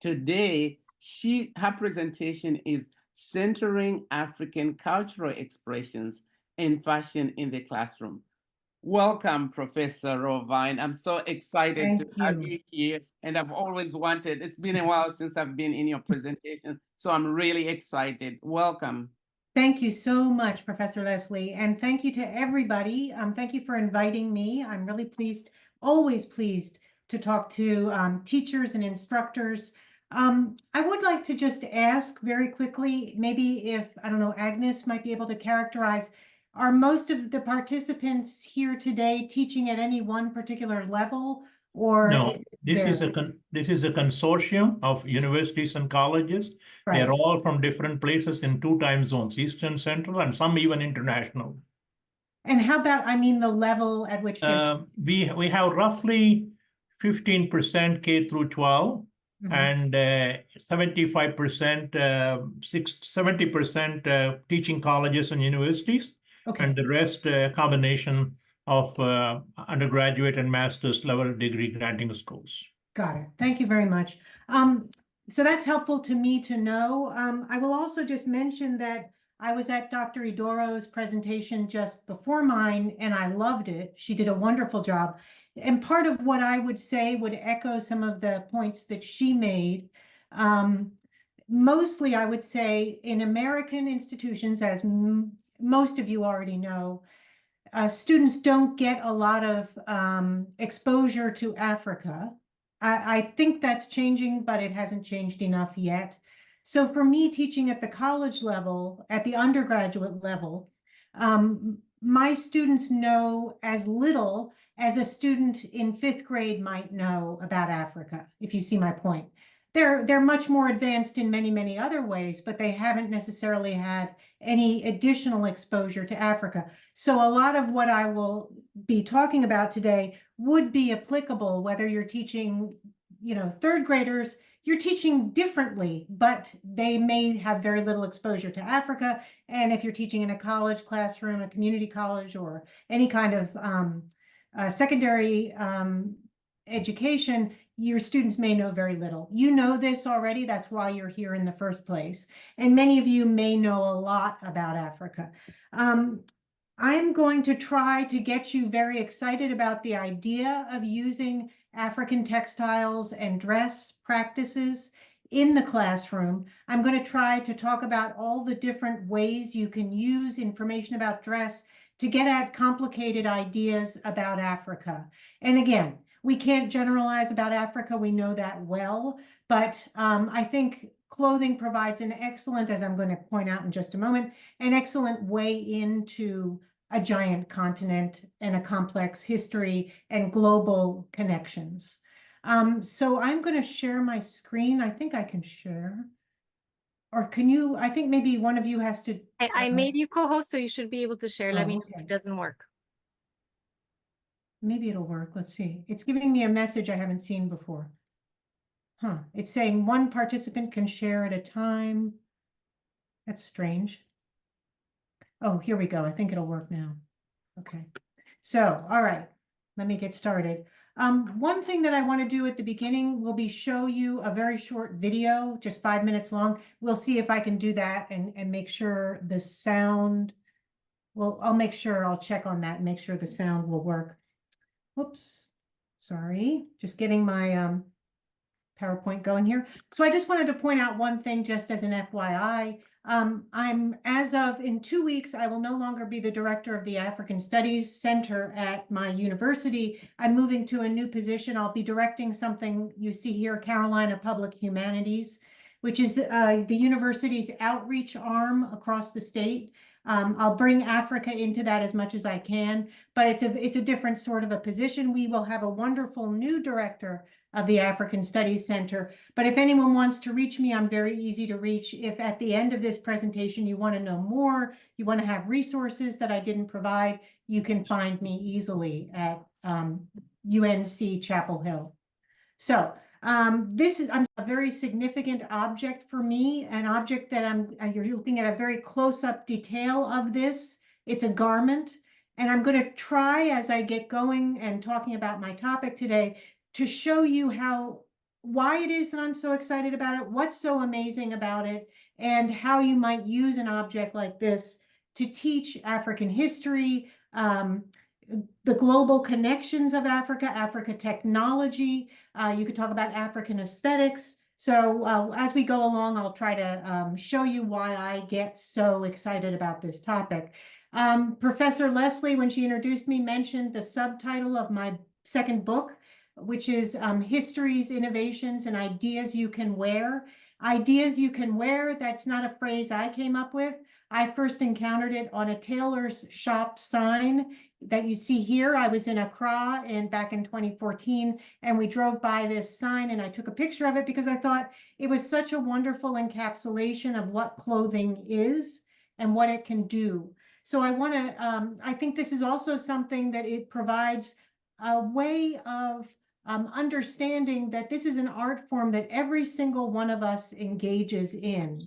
Today, her presentation is Centering African Cultural Expressions in Fashion in the Classroom. Welcome, Professor Rovine. I'm so excited to have you here, and I've always wanted, it's been a while since I've been in your presentation, so I'm really excited. Welcome. Thank you so much, Professor Leslie, and thank you to everybody. Thank you for inviting me. I'm really pleased, always pleased to talk to teachers and instructors. I would like to just ask very quickly, maybe if, I don't know, Agnes might be able to characterize, are most of the participants here today teaching at any one particular level? Or no, this is a consortium of universities and colleges. Right. They're all from different places in 2 time zones, Eastern, Central, and some even international. And how about, I mean, the level at which we have roughly 15% K through 12, and 75%, 70% teaching colleges and universities, and the rest combination of undergraduate and master's level degree granting schools. Got it. Thank you very much. So that's helpful to me to know. I will also just mention that I was at Dr. Idoro's presentation just before mine, and I loved it. She did a wonderful job. And part of what I would say would echo some of the points that she made. Mostly, I would say in American institutions, as most of you already know, students don't get a lot of exposure to Africa. I think that's changing, but it hasn't changed enough yet. So for me, teaching at the college level, at the undergraduate level, my students know as little as a student in 5th grade might know about Africa, if you see my point. They're much more advanced in many, many other ways, but they haven't necessarily had any additional exposure to Africa. So a lot of what I will be talking about today would be applicable whether you're teaching, 3rd graders. You're teaching differently, but they may have very little exposure to Africa. And if you're teaching in a college classroom, a community college, or any kind of secondary education, your students may know very little. You know this already. That's why you're here in the first place. And many of you may know a lot about Africa. I'm going to try to get you very excited about the idea of using African textiles and dress practices in the classroom. I'm going to try to talk about all the different ways you can use information about dress to get at complicated ideas about Africa. And again, we can't generalize about Africa. We know that well, but I think clothing provides an excellent, as I'm going to point out in just a moment, an excellent way into a giant continent and a complex history and global connections. So I'm going to share my screen. I think I can share. Or can you, I think maybe one of you has to. I made you co-host, so you should be able to share. Let me know if it doesn't work. Maybe it'll work. Let's see. It's giving me a message I haven't seen before. It's saying one participant can share at a time. That's strange. Oh, here we go. I think it'll work now. Okay. So, all right, let me get started. One thing that I want to do at the beginning will be show you a very short video, just 5 minutes long. We'll see if I can do that and make sure the sound, well, I'll check on that and make sure the sound will work. Whoops, sorry, just getting my PowerPoint going here. So I just wanted to point out one thing just as an FYI. As of in 2 weeks, I will no longer be the director of the African Studies Center at my university. I'm moving to a new position. I'll be directing something you see here, Carolina Public Humanities, which is the university's outreach arm across the state. I'll bring Africa into that as much as I can, but it's a different sort of a position. We will have a wonderful new director of the African Studies Center. But if anyone wants to reach me, I'm very easy to reach. If at the end of this presentation you want to know more, you want to have resources that I didn't provide, you can find me easily at UNC Chapel Hill. So this is a very significant object for me, an object that you're looking at a very close-up detail of this. It's a garment, and I'm going to try as I get going and talking about my topic today to show you how why it is that I'm so excited about it, what's so amazing about it, and how you might use an object like this to teach African history, the global connections of Africa, Africa technology. You could talk about African aesthetics. So as we go along, I'll try to show you why I get so excited about this topic. Professor Leslie, when she introduced me, mentioned the subtitle of my second book, which is Histories, Innovations, and Ideas You Can Wear. Ideas you can wear, that's not a phrase I came up with. I first encountered it on a tailor's shop sign that you see here. I was in Accra back in 2014, and we drove by this sign, and I took a picture of it because I thought it was such a wonderful encapsulation of what clothing is and what it can do. So I think this is also something that it provides a way of understanding that this is an art form that every single one of us engages in.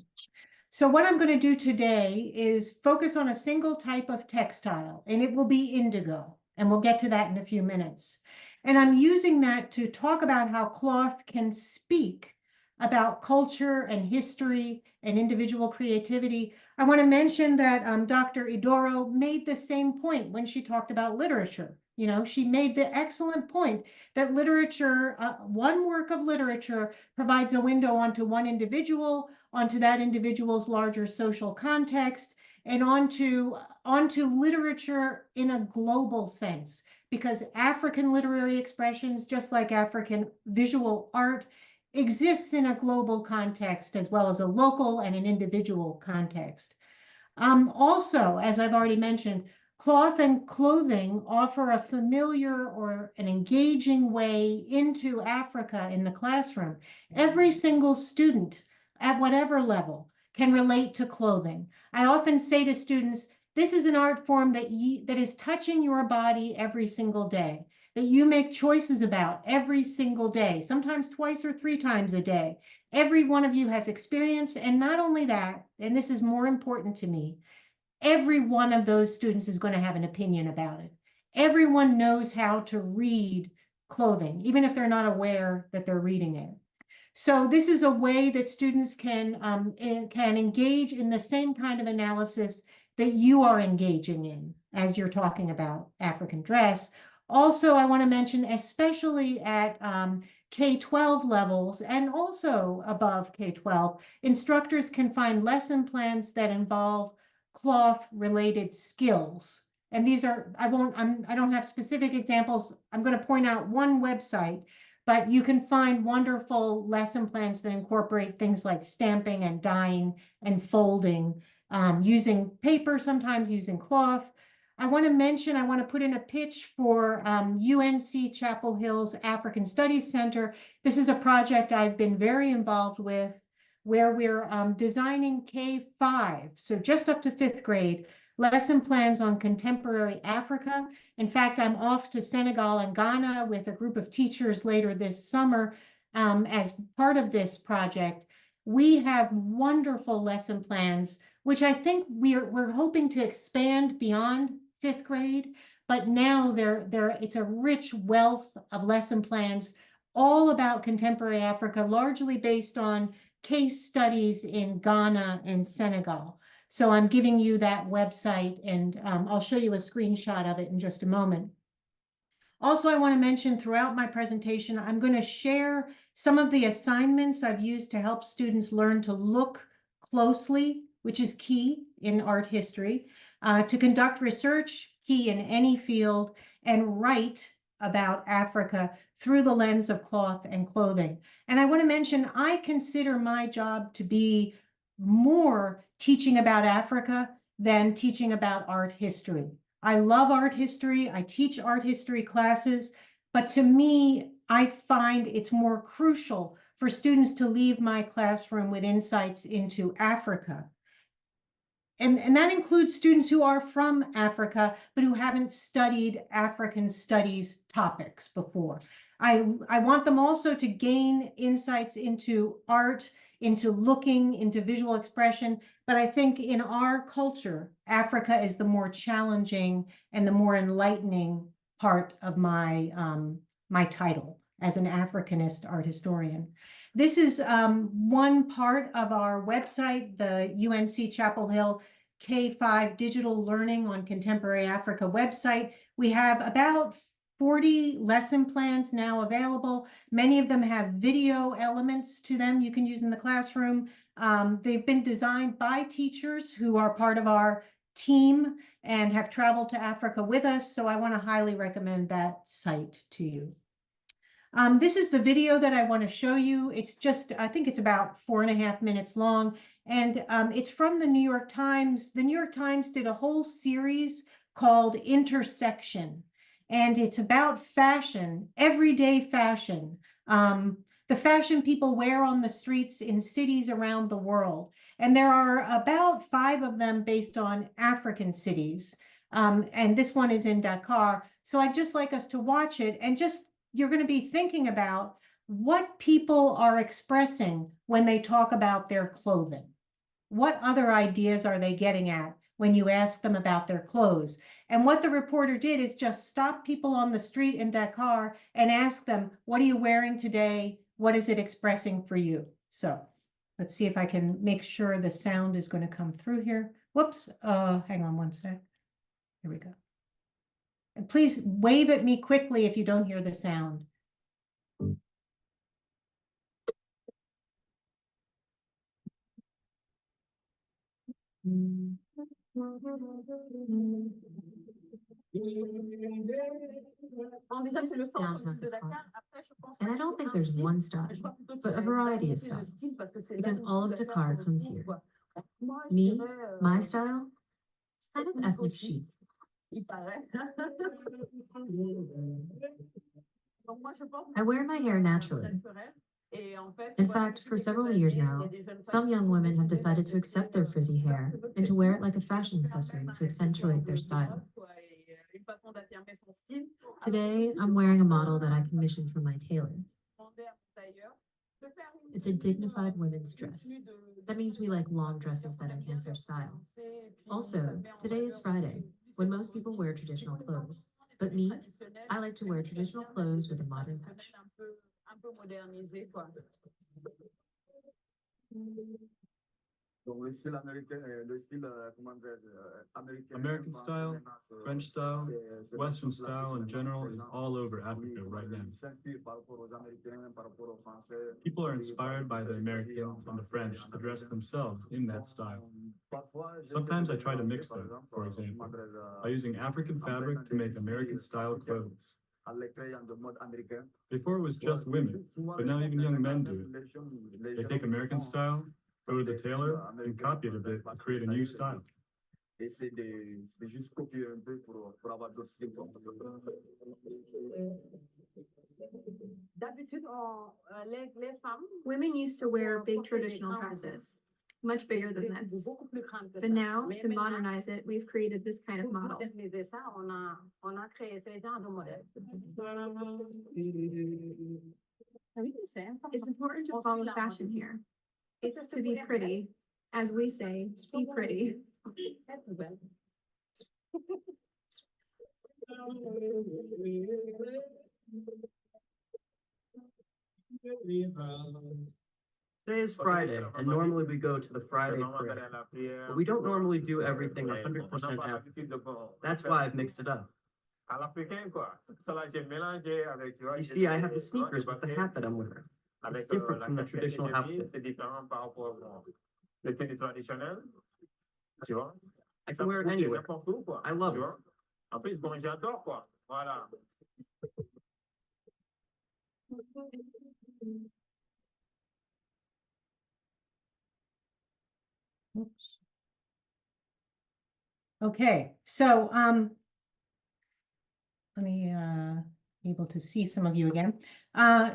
So what I'm going to do today is focus on a single type of textile, and it will be indigo, and we'll get to that in a few minutes. And I'm using that to talk about how cloth can speak about culture and history and individual creativity. I want to mention that Dr. Idoro made the same point when she talked about literature. You know, she made the excellent point that literature, one work of literature provides a window onto one individual, onto that individual's larger social context, and onto literature in a global sense, because African literary expressions, just like African visual art, exists in a global context as well as a local and an individual context. Also, as I've already mentioned, cloth and clothing offer a familiar or an engaging way into Africa in the classroom. Every single student at whatever level can relate to clothing. I often say to students, this is an art form that is touching your body every single day, that you make choices about every single day, sometimes twice or three times a day. Every one of you has experience, and not only that, and this is more important to me, every one of those students is going to have an opinion about it. Everyone knows how to read clothing, even if they're not aware that they're reading it. So this is a way that students can engage in the same kind of analysis that you are engaging in as you're talking about African dress. Also, I want to mention, especially at K-12 levels and also above K-12, instructors can find lesson plans that involve cloth-related skills. And these are, I don't have specific examples. I'm going to point out one website, but you can find wonderful lesson plans that incorporate things like stamping and dyeing and folding, using paper, sometimes using cloth. I want to put in a pitch for UNC Chapel Hill's African Studies Center. This is a project I've been very involved with, where we're designing K-5, so just up to 5th grade, lesson plans on contemporary Africa. In fact, I'm off to Senegal and Ghana with a group of teachers later this summer as part of this project. We have wonderful lesson plans, which I think we're hoping to expand beyond 5th grade, but now it's a rich wealth of lesson plans all about contemporary Africa, largely based on case studies in Ghana and Senegal. So I'm giving you that website, and I'll show you a screenshot of it in just a moment. Also, I want to mention throughout my presentation, I'm going to share some of the assignments I've used to help students learn to look closely, which is key in art history, to conduct research, key in any field, and write about Africa through the lens of cloth and clothing. And I want to mention, I consider my job to be more teaching about Africa than teaching about art history. I love art history. I teach art history classes, but to me, I find it's more crucial for students to leave my classroom with insights into Africa. And that includes students who are from Africa, but who haven't studied African studies topics before. I want them also to gain insights into art, into looking, into visual expression. But I think in our culture, Africa is the more challenging and the more enlightening part of my, my title as an Africanist art historian. This is one part of our website, the UNC Chapel Hill K-5 Digital Learning on Contemporary Africa website. We have about 40 lesson plans now available. Many of them have video elements to them you can use in the classroom. They've been designed by teachers who are part of our team and have traveled to Africa with us. So I want to highly recommend that site to you. This is the video that I want to show you. It's just, I think it's about 4.5 minutes long. And it's from the New York Times. The New York Times did a whole series called Intersection. And it's about fashion, everyday fashion. The fashion people wear on the streets in cities around the world. And there are about 5 of them based on African cities. And this one is in Dakar. So I'd just like us to watch it and just, you're going to be thinking about what people are expressing when they talk about their clothing. What other ideas are they getting at when you ask them about their clothes? And what the reporter did is just stop people on the street in Dakar and ask them, what are you wearing today? What is it expressing for you? So let's see if I can make sure the sound is going to come through here. Whoops, hang on one sec. Here we go. And please wave at me quickly if you don't hear the sound. And I don't think there's one style, but a variety of styles, because all of Dakar comes here. Me, my style, it's kind of ethnic chic. I wear my hair naturally. In fact, for several years now, some young women have decided to accept their frizzy hair and to wear it like a fashion accessory to accentuate their style. Today, I'm wearing a model that I commissioned from my tailor. It's a dignified women's dress. That means we like long dresses that enhance our style. Also, today is Friday, when most people wear traditional clothes. But me, I like to wear traditional clothes with a modern touch. American style, French style, Western style in general is all over Africa right now. People are inspired by the Americans and the French to dress themselves in that style. Sometimes I try to mix them, for example, by using African fabric to make American style clothes. Before it was just women, but now even young men do it. They take American style, go to the tailor, and copy it a bit to create a new style. Women used to wear big traditional dresses, much bigger than this. But now, to modernize it, we've created this kind of model. It's important to follow fashion here. It's to be pretty. As we say, be pretty. Today is Friday, and normally we go to the Friday prayer, but we don't normally do everything 100% African. That's why I've mixed it up. You see, I have the sneakers with the hat that I'm wearing. It's different from the traditional outfit. I can wear it anywhere. I love it. Oops. Okay, so let me be able to see some of you again.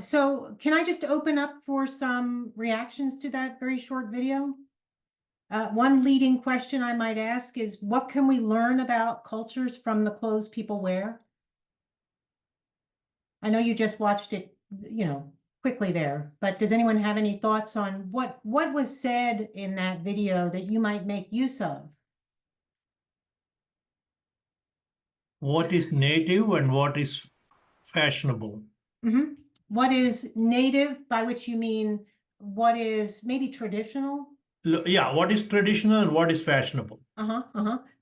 So can I just open up for some reactions to that very short video? One leading question I might ask is, what can we learn about cultures from the clothes people wear? I know you just watched it, quickly there, but does anyone have any thoughts on what was said in that video that you might make use of? What is native and what is fashionable? Mm-hmm. What is native, by which you mean what is maybe traditional? Yeah, what is traditional and what is fashionable?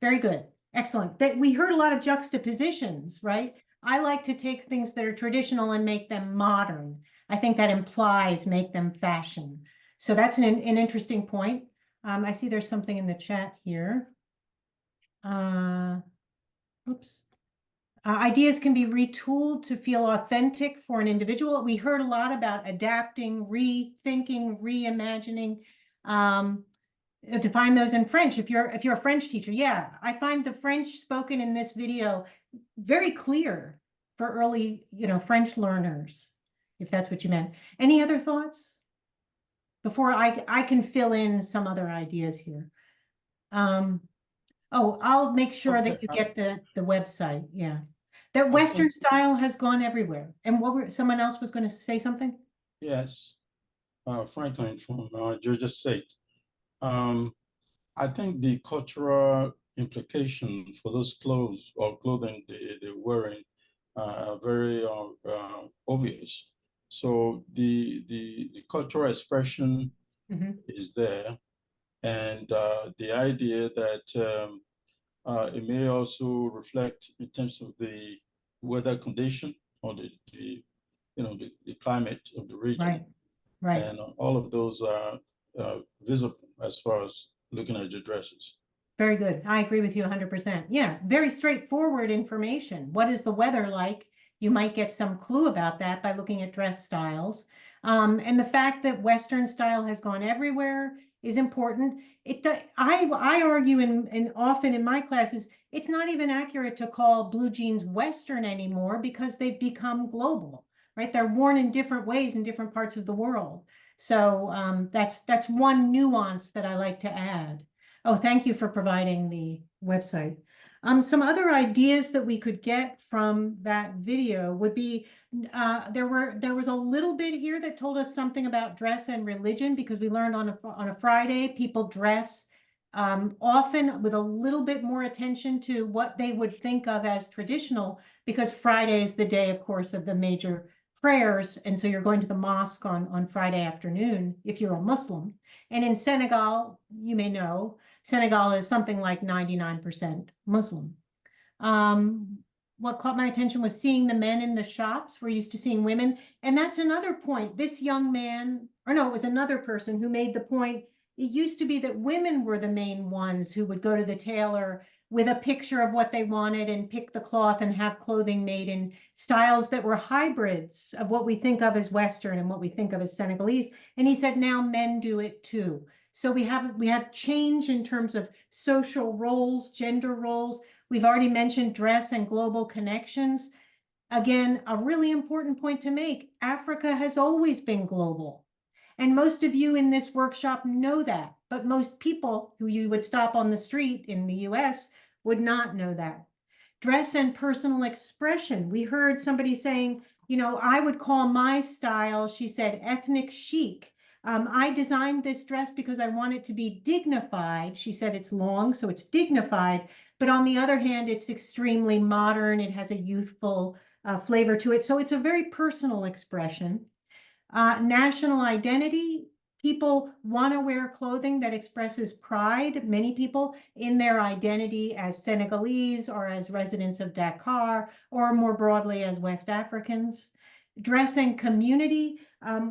Very good. Excellent. We heard a lot of juxtapositions, right? I like to take things that are traditional and make them modern. I think that implies make them fashion. So that's an interesting point. I see there's something in the chat here. Oops. Ideas can be retooled to feel authentic for an individual. We heard a lot about adapting, rethinking, reimagining. Define those in French. If you're a French teacher, yeah, I find the French spoken in this video very clear for early, French learners, if that's what you meant. Any other thoughts? Before I can fill in some other ideas here. Oh, I'll make sure that you get the website. Yeah. That Western style has gone everywhere. And someone else was going to say something? Yes. Franklin from Georgia State. I think the cultural implications for those clothes or clothing they're wearing are very obvious. So the cultural expression is there, and the idea that it may also reflect in terms of the weather condition or the climate of the region. Right. And all of those are visible as far as looking at your dresses. Very good. I agree with you 100%. Yeah, very straightforward information. What is the weather like? You might get some clue about that by looking at dress styles. And the fact that Western style has gone everywhere is important. I argue and often in my classes, it's not even accurate to call blue jeans Western anymore because they've become global, right? They're worn in different ways in different parts of the world. So that's one nuance that I like to add. Oh, thank you for providing the website. Some other ideas that we could get from that video would be, there was a little bit here that told us something about dress and religion, because we learned on a Friday, people dress often with a little bit more attention to what they would think of as traditional, because Friday is the day, of course, of the major prayers. And so you're going to the mosque on Friday afternoon if you're a Muslim. And in Senegal, you may know, Senegal is something like 99% Muslim. What caught my attention was seeing the men in the shops. We're used to seeing women. And that's another point. This young man, or no, it was another person who made the point. It used to be that women were the main ones who would go to the tailor with a picture of what they wanted and pick the cloth and have clothing made in styles that were hybrids of what we think of as Western and what we think of as Senegalese. And he said, now men do it too. So we have change in terms of social roles, gender roles. We've already mentioned dress and global connections. Again, a really important point to make. Africa has always been global. And most of you in this workshop know that, but most people who you would stop on the street in the US would not know that. Dress and personal expression. We heard somebody saying, I would call my style, she said, ethnic chic. I designed this dress because I want it to be dignified. She said it's long, so it's dignified. But on the other hand, it's extremely modern. It has a youthful flavor to it. So it's a very personal expression. National identity. People want to wear clothing that expresses pride, many people, in their identity as Senegalese or as residents of Dakar, or more broadly as West Africans. Dress and community.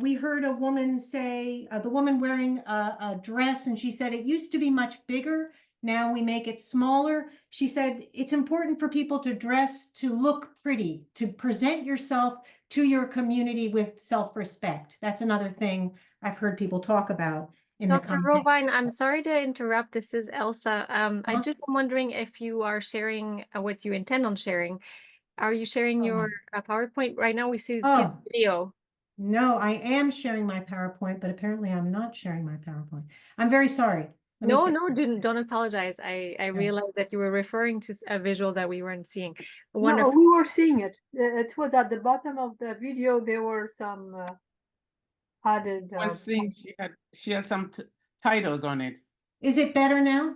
We heard a woman say, the woman wearing a dress, and she said it used to be much bigger. Now we make it smaller. She said it's important for people to dress to look pretty, to present yourself to your community with self-respect. That's another thing I've heard people talk about in the context. Dr. Bovine, I'm sorry to interrupt. This is Elsa. I just am wondering if you are sharing what you intend on sharing. Are you sharing your PowerPoint right now? We see the video. No, I am sharing my PowerPoint, but apparently I'm not sharing my PowerPoint. I'm very sorry. No, don't apologize. I realized that you were referring to a visual that we weren't seeing. Wonderful. No, we were seeing it. It was at the bottom of the video. There were some added. I think she has some titles on it. Is it better now?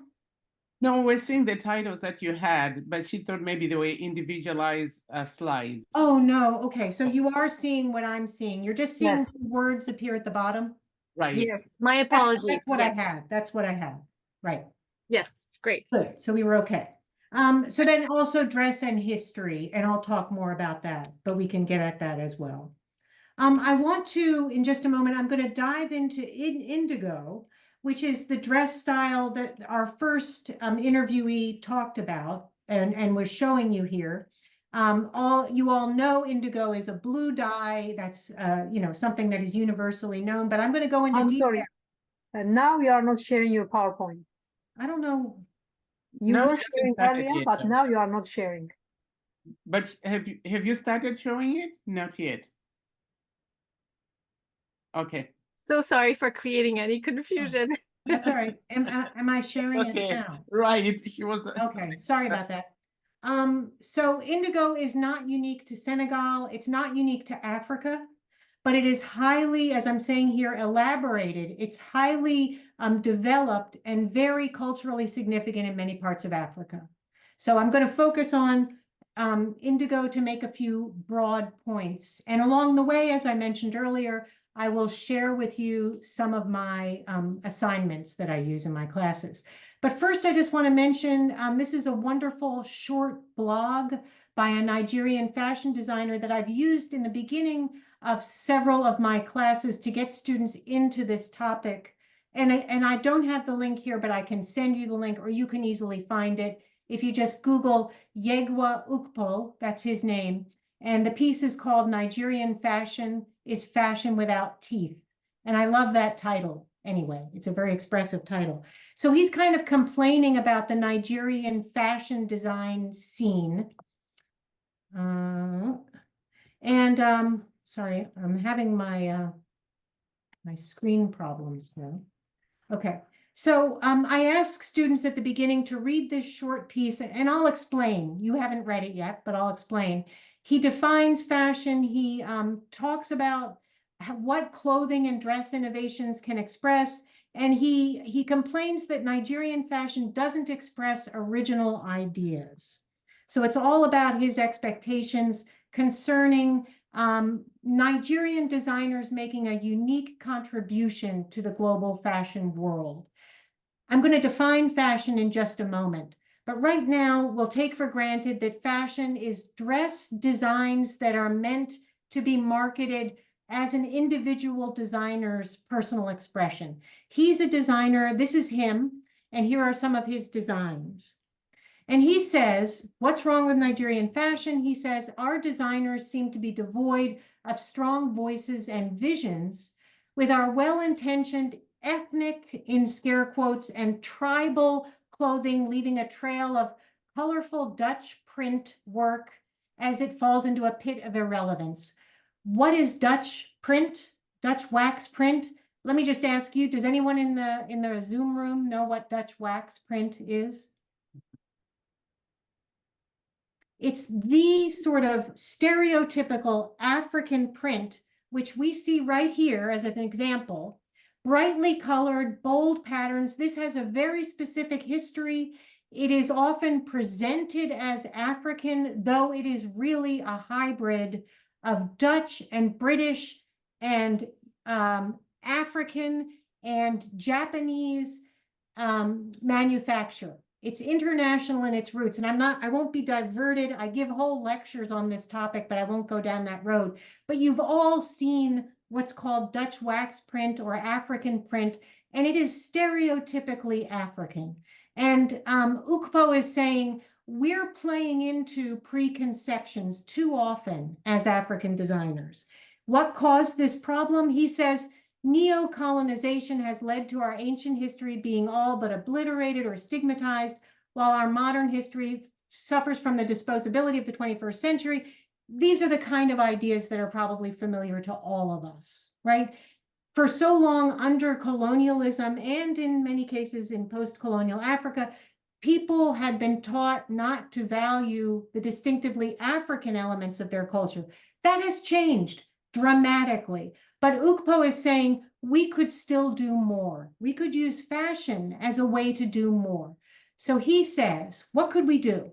No, we're seeing the titles that you had, but she thought maybe they were individualized slides. Oh, no. Okay. So you are seeing what I'm seeing. You're just seeing Yes. words appear at the bottom. Right. Yes, my That's apologies. what I Yes. had. That's what I had. Right. Yes, great. Good. So we were okay. So then also dress and history, and I'll talk more about that, but we can get at that as well. I want to, in just a moment, I'm going to dive into indigo, which is the dress style that our first interviewee talked about and was showing you here. You all know indigo is a blue dye. That's something that is universally known. But I'm going to go into I'm detail. sorry. Now you are not sharing your PowerPoint. I don't know. You No, were she hasn't sharing started earlier, yet, but no. now you are not sharing. But have you started showing it? Not yet. Okay. So sorry for creating any confusion. That's all right. Am I sharing it Okay. now? Right. She was. Okay, sorry about that. So indigo is not unique to Senegal. It's not unique to Africa, but it is highly, as I'm saying here, elaborated. It's highly developed and very culturally significant in many parts of Africa. So I'm going to focus on indigo to make a few broad points. And along the way, as I mentioned earlier, I will share with you some of my assignments that I use in my classes. But first, I just want to mention this is a wonderful short blog by a Nigerian fashion designer that I've used in the beginning of several of my classes to get students into this topic. And I don't have the link here, but I can send you the link, or you can easily find it if you just Google Yegwa Ukpo, that's his name. And the piece is called Nigerian Fashion is Fashion Without Teeth. And I love that title anyway. It's a very expressive title. So he's kind of complaining about the Nigerian fashion design scene. Sorry, I'm having my screen problems now. Okay. So I ask students at the beginning to read this short piece, and I'll explain. You haven't read it yet, but I'll explain. He defines fashion. He talks about what clothing and dress innovations can express, and he complains that Nigerian fashion doesn't express original ideas. So it's all about his expectations concerning Nigerian designers making a unique contribution to the global fashion world. I'm going to define fashion in just a moment, but right now we'll take for granted that fashion is dress designs that are meant to be marketed as an individual designer's personal expression. He's a designer, this is him, and here are some of his designs. And he says, what's wrong with Nigerian fashion? He says, our designers seem to be devoid of strong voices and visions, with our well-intentioned ethnic, in scare quotes, and tribal clothing leaving a trail of colorful Dutch print work as it falls into a pit of irrelevance. What is Dutch print? Dutch wax print? Let me just ask you, does anyone in the Zoom room know what Dutch wax print is? It's the sort of stereotypical African print, which we see right here as an example. Brightly colored, bold patterns. This has a very specific history. It is often presented as African, though it is really a hybrid of Dutch and British and African and Japanese manufacture. It's international in its roots, and I won't be diverted. I give whole lectures on this topic, but I won't go down that road. But you've all seen what's called Dutch wax print or African print, and it is stereotypically African. And Ukpo is saying we're playing into preconceptions too often as African designers. What caused this problem? He says, neo-colonization has led to our ancient history being all but obliterated or stigmatized, while our modern history suffers from the disposability of the 21st century. These are the kind of ideas that are probably familiar to all of us, right? For so long under colonialism, and in many cases in post-colonial Africa, people had been taught not to value the distinctively African elements of their culture. That has changed dramatically. But Ukpo is saying we could still do more. We could use fashion as a way to do more. So he says, what could we do?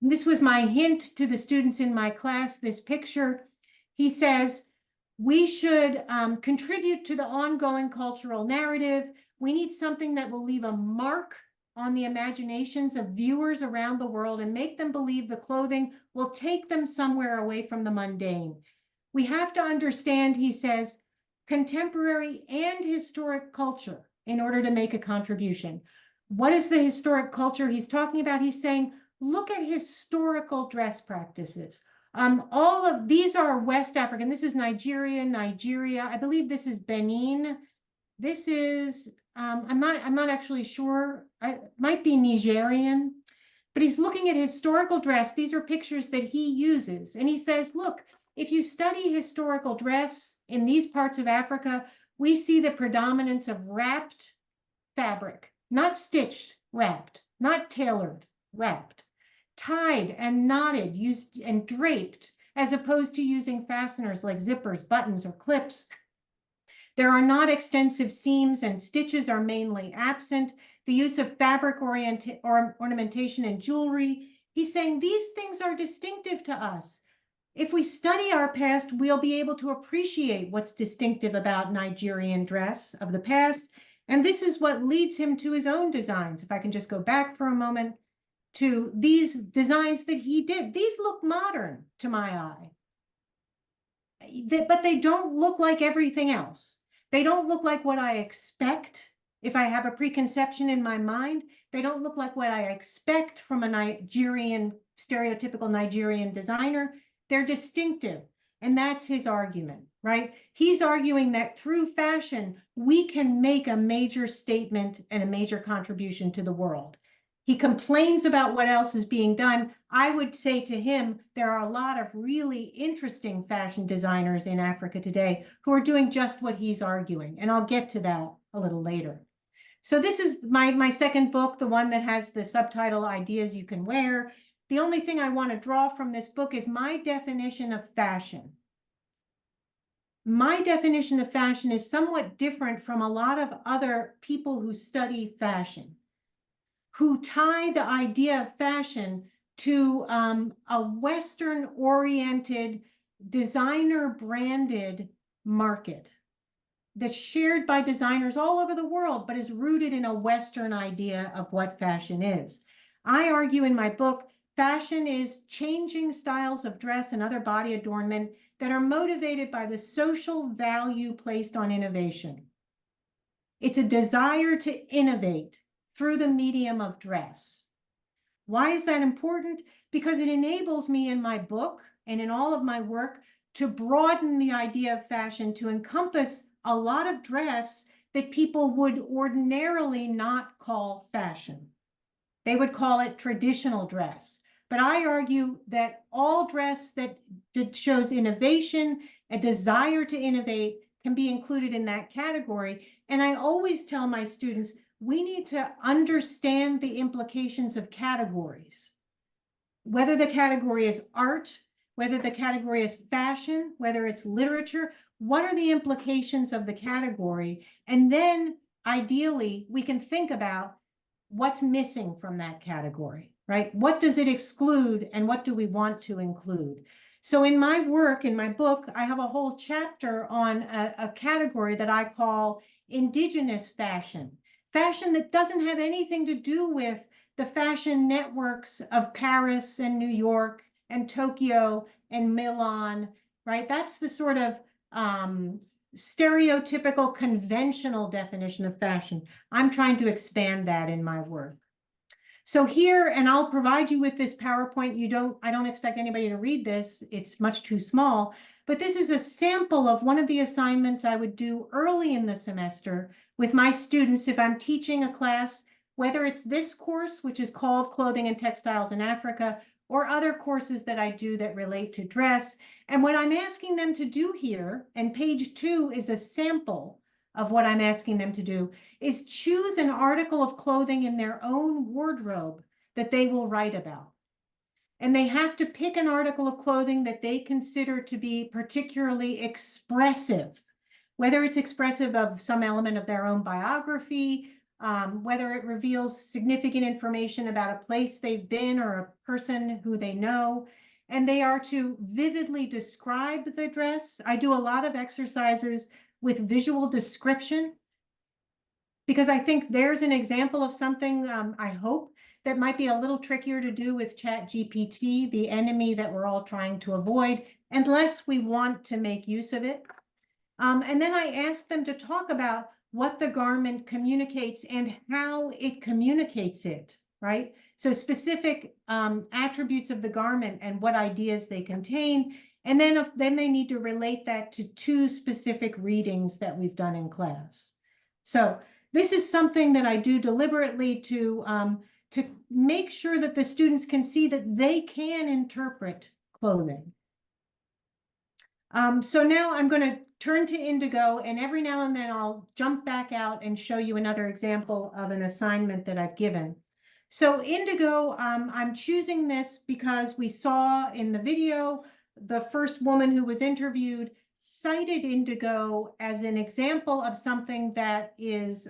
And this was my hint to the students in my class, this picture. He says, we should contribute to the ongoing cultural narrative. We need something that will leave a mark on the imaginations of viewers around the world and make them believe the clothing will take them somewhere away from the mundane. We have to understand, he says, contemporary and historic culture in order to make a contribution. What is the historic culture he's talking about? He's saying, look at historical dress practices. All of these are West African. This is Nigeria. I believe this is Benin. This is, I'm not actually sure. It might be Nigerian, but he's looking at historical dress. These are pictures that he uses. And he says, look, if you study historical dress in these parts of Africa, we see the predominance of wrapped fabric, not stitched, wrapped, not tailored, wrapped, tied and knotted, used and draped, as opposed to using fasteners like zippers, buttons, or clips. There are not extensive seams and stitches are mainly absent. The use of fabric ornamentation and jewelry. He's saying these things are distinctive to us. If we study our past, we'll be able to appreciate what's distinctive about Nigerian dress of the past. And this is what leads him to his own designs. If I can just go back for a moment to these designs that he did. These look modern to my eye, but they don't look like everything else. They don't look like what I expect if I have a preconception in my mind. They don't look like what I expect from a stereotypical Nigerian designer. They're distinctive. And that's his argument, right? He's arguing that through fashion, we can make a major statement and a major contribution to the world. He complains about what else is being done. I would say to him, there are a lot of really interesting fashion designers in Africa today who are doing just what he's arguing. And I'll get to that a little later. So this is my second book, the one that has the subtitle, Ideas You Can Wear. The only thing I want to draw from this book is my definition of fashion. My definition of fashion is somewhat different from a lot of other people who study fashion, who tie the idea of fashion to a Western-oriented, designer-branded market that's shared by designers all over the world, but is rooted in a Western idea of what fashion is. I argue in my book, fashion is changing styles of dress and other body adornment that are motivated by the social value placed on innovation. It's a desire to innovate through the medium of dress. Why is that important? Because it enables me in my book and in all of my work to broaden the idea of fashion to encompass a lot of dress that people would ordinarily not call fashion. They would call it traditional dress. But I argue that all dress that shows innovation, a desire to innovate, can be included in that category. And I always tell my students, we need to understand the implications of categories. Whether the category is art, whether the category is fashion, whether it's literature, what are the implications of the category? And then ideally, we can think about what's missing from that category, right? What does it exclude and what do we want to include? So in my work, in my book, I have a whole chapter on a category that I call indigenous fashion. Fashion that doesn't have anything to do with the fashion networks of Paris and New York and Tokyo and Milan, right? That's the sort of stereotypical conventional definition of fashion. I'm trying to expand that in my work. So here, and I'll provide you with this PowerPoint. I don't expect anybody to read this. It's much too small, but this is a sample of one of the assignments I would do early in the semester with my students if I'm teaching a class, whether it's this course, which is called Clothing and Textiles in Africa, or other courses that I do that relate to dress. And what I'm asking them to do here, and page 2 is a sample of what I'm asking them to do, is choose an article of clothing in their own wardrobe that they will write about. And they have to pick an article of clothing that they consider to be particularly expressive, whether it's expressive of some element of their own biography, whether it reveals significant information about a place they've been or a person who they know. And they are to vividly describe the dress. I do a lot of exercises with visual description, because I think there's an example of something, I hope, that might be a little trickier to do with ChatGPT, the enemy that we're all trying to avoid, unless we want to make use of it. And then I asked them to talk about what the garment communicates and how it communicates it, right? So specific attributes of the garment and what ideas they contain. And then they need to relate that to 2 specific readings that we've done in class. So this is something that I do deliberately to make sure that the students can see that they can interpret clothing. So now I'm going to turn to Indigo, and every now and then I'll jump back out and show you another example of an assignment that I've given. So Indigo, I'm choosing this because we saw in the video, the first woman who was interviewed cited Indigo as an example of something that is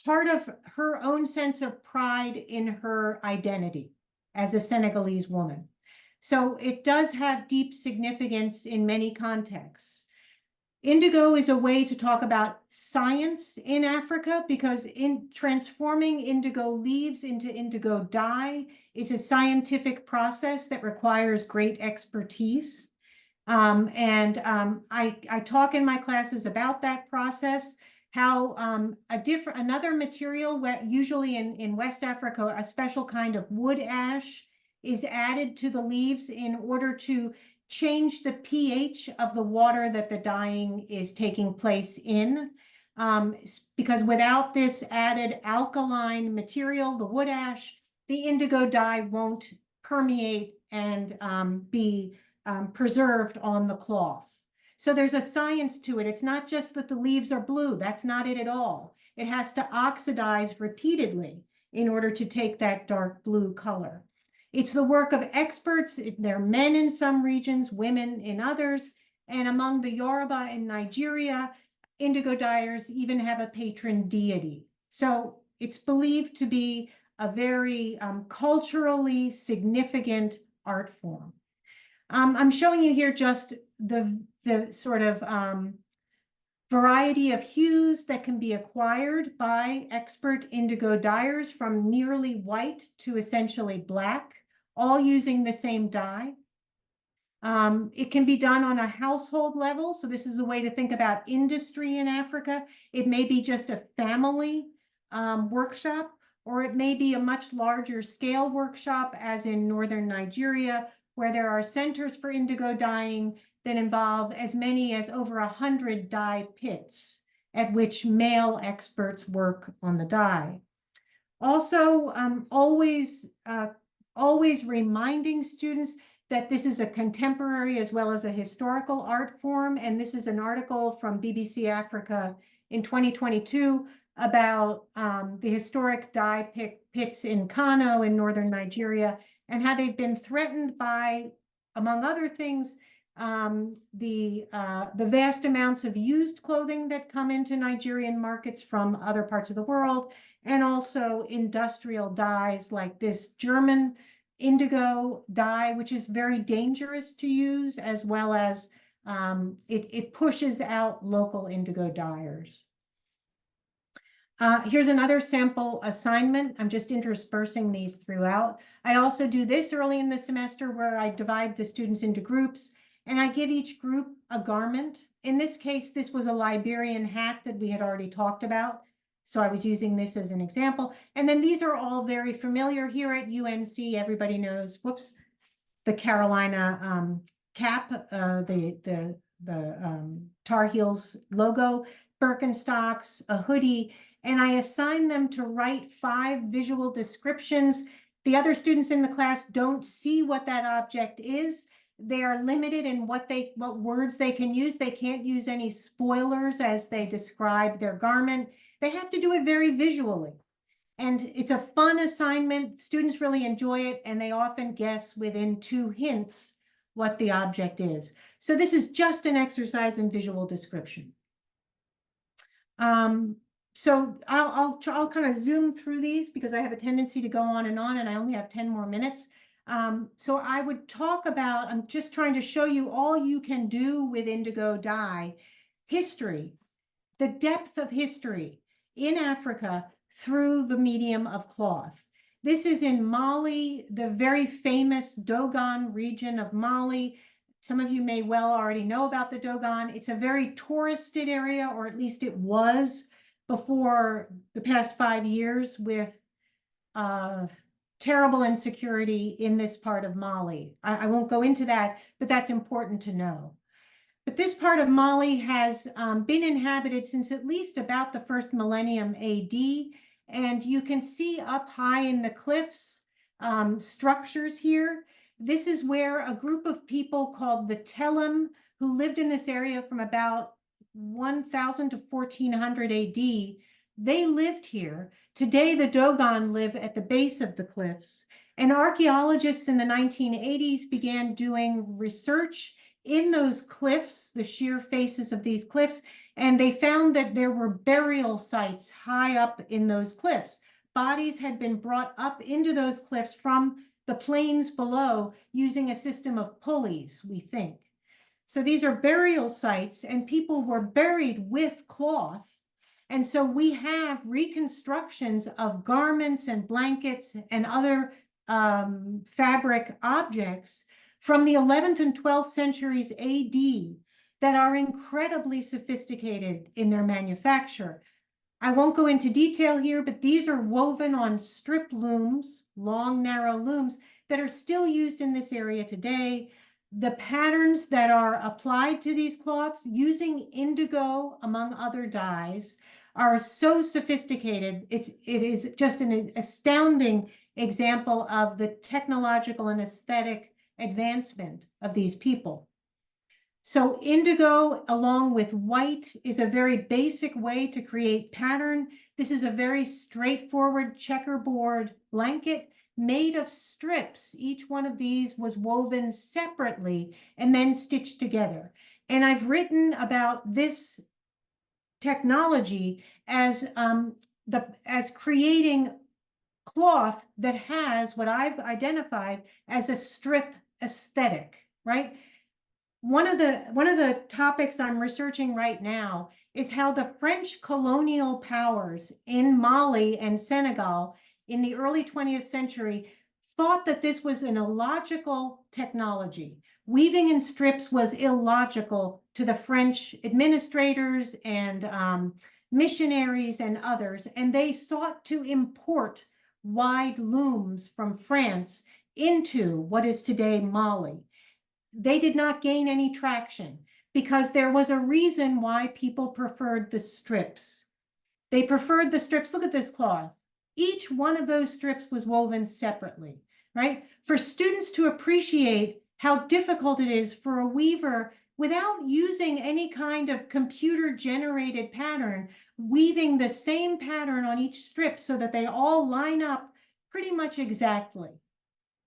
part of her own sense of pride in her identity as a Senegalese woman. So it does have deep significance in many contexts. Indigo is a way to talk about science in Africa, because in transforming indigo leaves into indigo dye is a scientific process that requires great expertise. I talk in my classes about that process, how another material, usually in West Africa, a special kind of wood ash is added to the leaves in order to change the pH of the water that the dyeing is taking place in. Because without this added alkaline material, the wood ash, the indigo dye won't permeate and be preserved on the cloth. So there's a science to it. It's not just that the leaves are blue. That's not it at all. It has to oxidize repeatedly in order to take that dark blue color. It's the work of experts. There are men in some regions, women in others. And among the Yoruba in Nigeria, indigo dyers even have a patron deity. So it's believed to be a very culturally significant art form. I'm showing you here just the sort of variety of hues that can be acquired by expert indigo dyers, from nearly white to essentially black, all using the same dye. It can be done on a household level. So this is a way to think about industry in Africa. It may be just a family workshop, or it may be a much larger scale workshop, as in northern Nigeria, where there are centers for indigo dyeing that involve as many as over 100 dye pits at which male experts work on the dye. Also, always reminding students that this is a contemporary as well as a historical art form. And this is an article from BBC Africa in 2022 about the historic dye pits in Kano in northern Nigeria, and how they've been threatened by, among other things, the vast amounts of used clothing that come into Nigerian markets from other parts of the world, and also industrial dyes like this German indigo dye, which is very dangerous to use, as well as it pushes out local indigo dyers. Here's another sample assignment. I'm just interspersing these throughout. I also do this early in the semester, where I divide the students into groups, and I give each group a garment. In this case, this was a Liberian hat that we had already talked about, so I was using this as an example. And then these are all very familiar here at UNC. Everybody knows, whoops, the Carolina cap, the Tar Heels logo, Birkenstocks, a hoodie, and I assign them to write 5 visual descriptions. The other students in the class don't see what that object is. They are limited in what words they can use. They can't use any spoilers as they describe their garment. They have to do it very visually. And it's a fun assignment. Students really enjoy it, and they often guess within 2 hints what the object is. So this is just an exercise in visual description. So I'll kind of zoom through these because I have a tendency to go on, and I only have 10 more minutes. So I would talk about, I'm just trying to show you all you can do with indigo dye. History, the depth of history in Africa through the medium of cloth. This is in Mali, the very famous Dogon region of Mali. Some of you may well already know about the Dogon. It's a very touristed area, or at least it was before the past 5 years, with terrible insecurity in this part of Mali. I won't go into that, but that's important to know. But this part of Mali has been inhabited since at least about the first millennium AD. And you can see up high in the cliffs structures here. This is where a group of people called the Telem, who lived in this area from about 1000 to 1400 AD, they lived here. Today, the Dogon live at the base of the cliffs. And archaeologists in the 1980s began doing research in those cliffs, the sheer faces of these cliffs, and they found that there were burial sites high up in those cliffs. Bodies had been brought up into those cliffs from the plains below using a system of pulleys, we think. So these are burial sites, and people were buried with cloth. And so we have reconstructions of garments and blankets and other fabric objects from the 11th and 12th centuries AD that are incredibly sophisticated in their manufacture. I won't go into detail here, but these are woven on strip looms, long, narrow looms that are still used in this area today. The patterns that are applied to these cloths using indigo, among other dyes, are so sophisticated. It is just an astounding example of the technological and aesthetic advancement of these people. So indigo, along with white, is a very basic way to create pattern. This is a very straightforward checkerboard blanket made of strips. Each one of these was woven separately and then stitched together. And I've written about this technology as creating cloth that has what I've identified as a strip aesthetic, right? One of the topics I'm researching right now is how the French colonial powers in Mali and Senegal in the early 20th century thought that this was an illogical technology. Weaving in strips was illogical to the French administrators and missionaries and others, and they sought to import wide looms from France into what is today Mali. They did not gain any traction because there was a reason why people preferred the strips. They preferred the strips. Look at this cloth. Each one of those strips was woven separately, right? For students to appreciate how difficult it is for a weaver, without using any kind of computer-generated pattern, weaving the same pattern on each strip so that they all line up pretty much exactly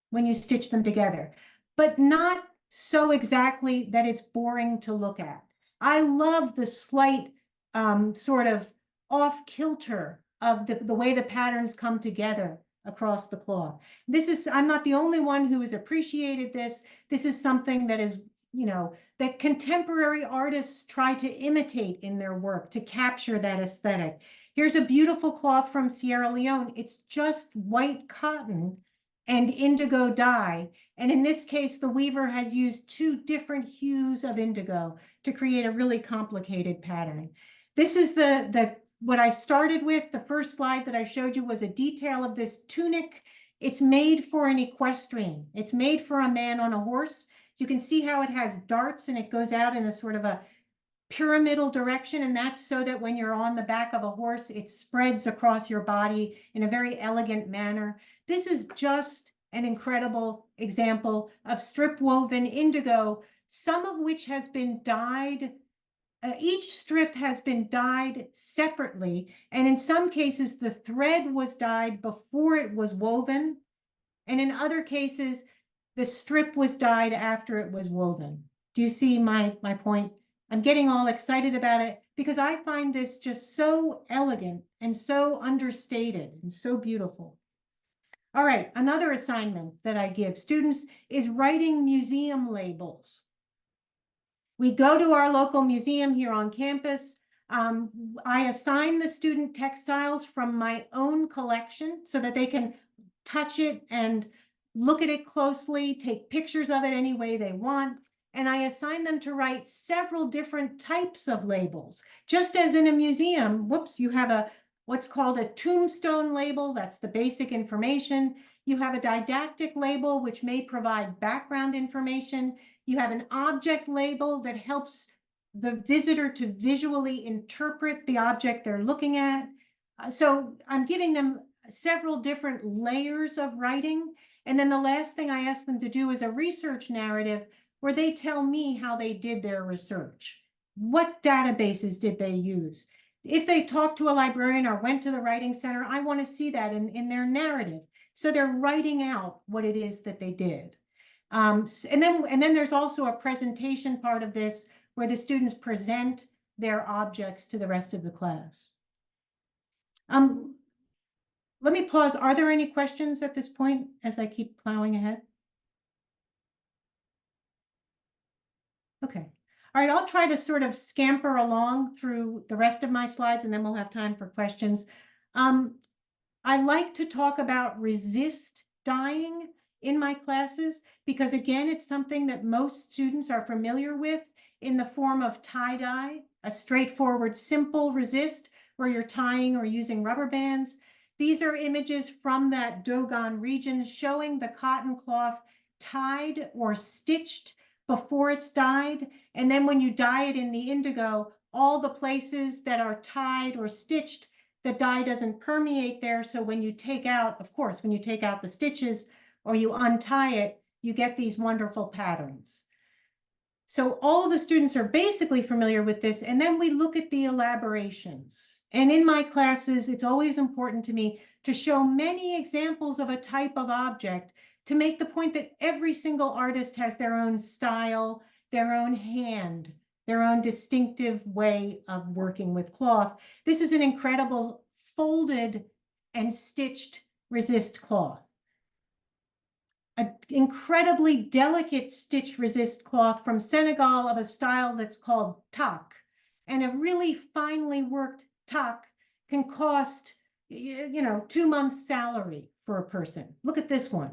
when you stitch them together, but not so exactly that it's boring to look at. I love the slight sort of off-kilter of the way the patterns come together across the cloth. I'm not the only one who has appreciated this. This is something that is, that contemporary artists try to imitate in their work to capture that aesthetic. Here's a beautiful cloth from Sierra Leone. It's just white cotton and indigo dye. And in this case, the weaver has used 2 different hues of indigo to create a really complicated pattern. This is what I started with. The first slide that I showed you was a detail of this tunic. It's made for an equestrian. It's made for a man on a horse. You can see how it has darts and it goes out in a sort of a pyramidal direction, and that's so that when you're on the back of a horse, it spreads across your body in a very elegant manner. This is just an incredible example of strip woven indigo, some of which has been dyed. Each strip has been dyed separately, and in some cases, the thread was dyed before it was woven, and in other cases, the strip was dyed after it was woven. Do you see my point? I'm getting all excited about it because I find this just so elegant and so understated and so beautiful. All right, another assignment that I give students is writing museum labels. We go to our local museum here on campus. I assign the student textiles from my own collection so that they can touch it and look at it closely, take pictures of it any way they want. And I assign them to write several different types of labels. Just as in a museum, whoops, you have what's called a tombstone label. That's the basic information. You have a didactic label, which may provide background information. You have an object label that helps the visitor to visually interpret the object they're looking at. So I'm giving them several different layers of writing. And then the last thing I ask them to do is a research narrative where they tell me how they did their research. What databases did they use? If they talked to a librarian or went to the writing center, I want to see that in their narrative. So they're writing out what it is that they did. And then there's also a presentation part of this where the students present their objects to the rest of the class. Let me pause. Are there any questions at this point as I keep plowing ahead? Okay. All right, I'll try to sort of scamper along through the rest of my slides and then we'll have time for questions. I like to talk about resist dyeing in my classes because, again, it's something that most students are familiar with in the form of tie-dye, a straightforward, simple resist where you're tying or using rubber bands. These are images from that Dogon region showing the cotton cloth tied or stitched before it's dyed. And then when you dye it in the indigo, all the places that are tied or stitched, the dye doesn't permeate there. So when you take out, of course, when you take out the stitches or you untie it, you get these wonderful patterns. So all the students are basically familiar with this. And then we look at the elaborations. And in my classes, it's always important to me to show many examples of a type of object to make the point that every single artist has their own style, their own hand, their own distinctive way of working with cloth. This is an incredible folded and stitched resist cloth. An incredibly delicate stitch resist cloth from Senegal of a style that's called tak. And a really finely worked tak can cost, 2 months' salary for a person. Look at this one.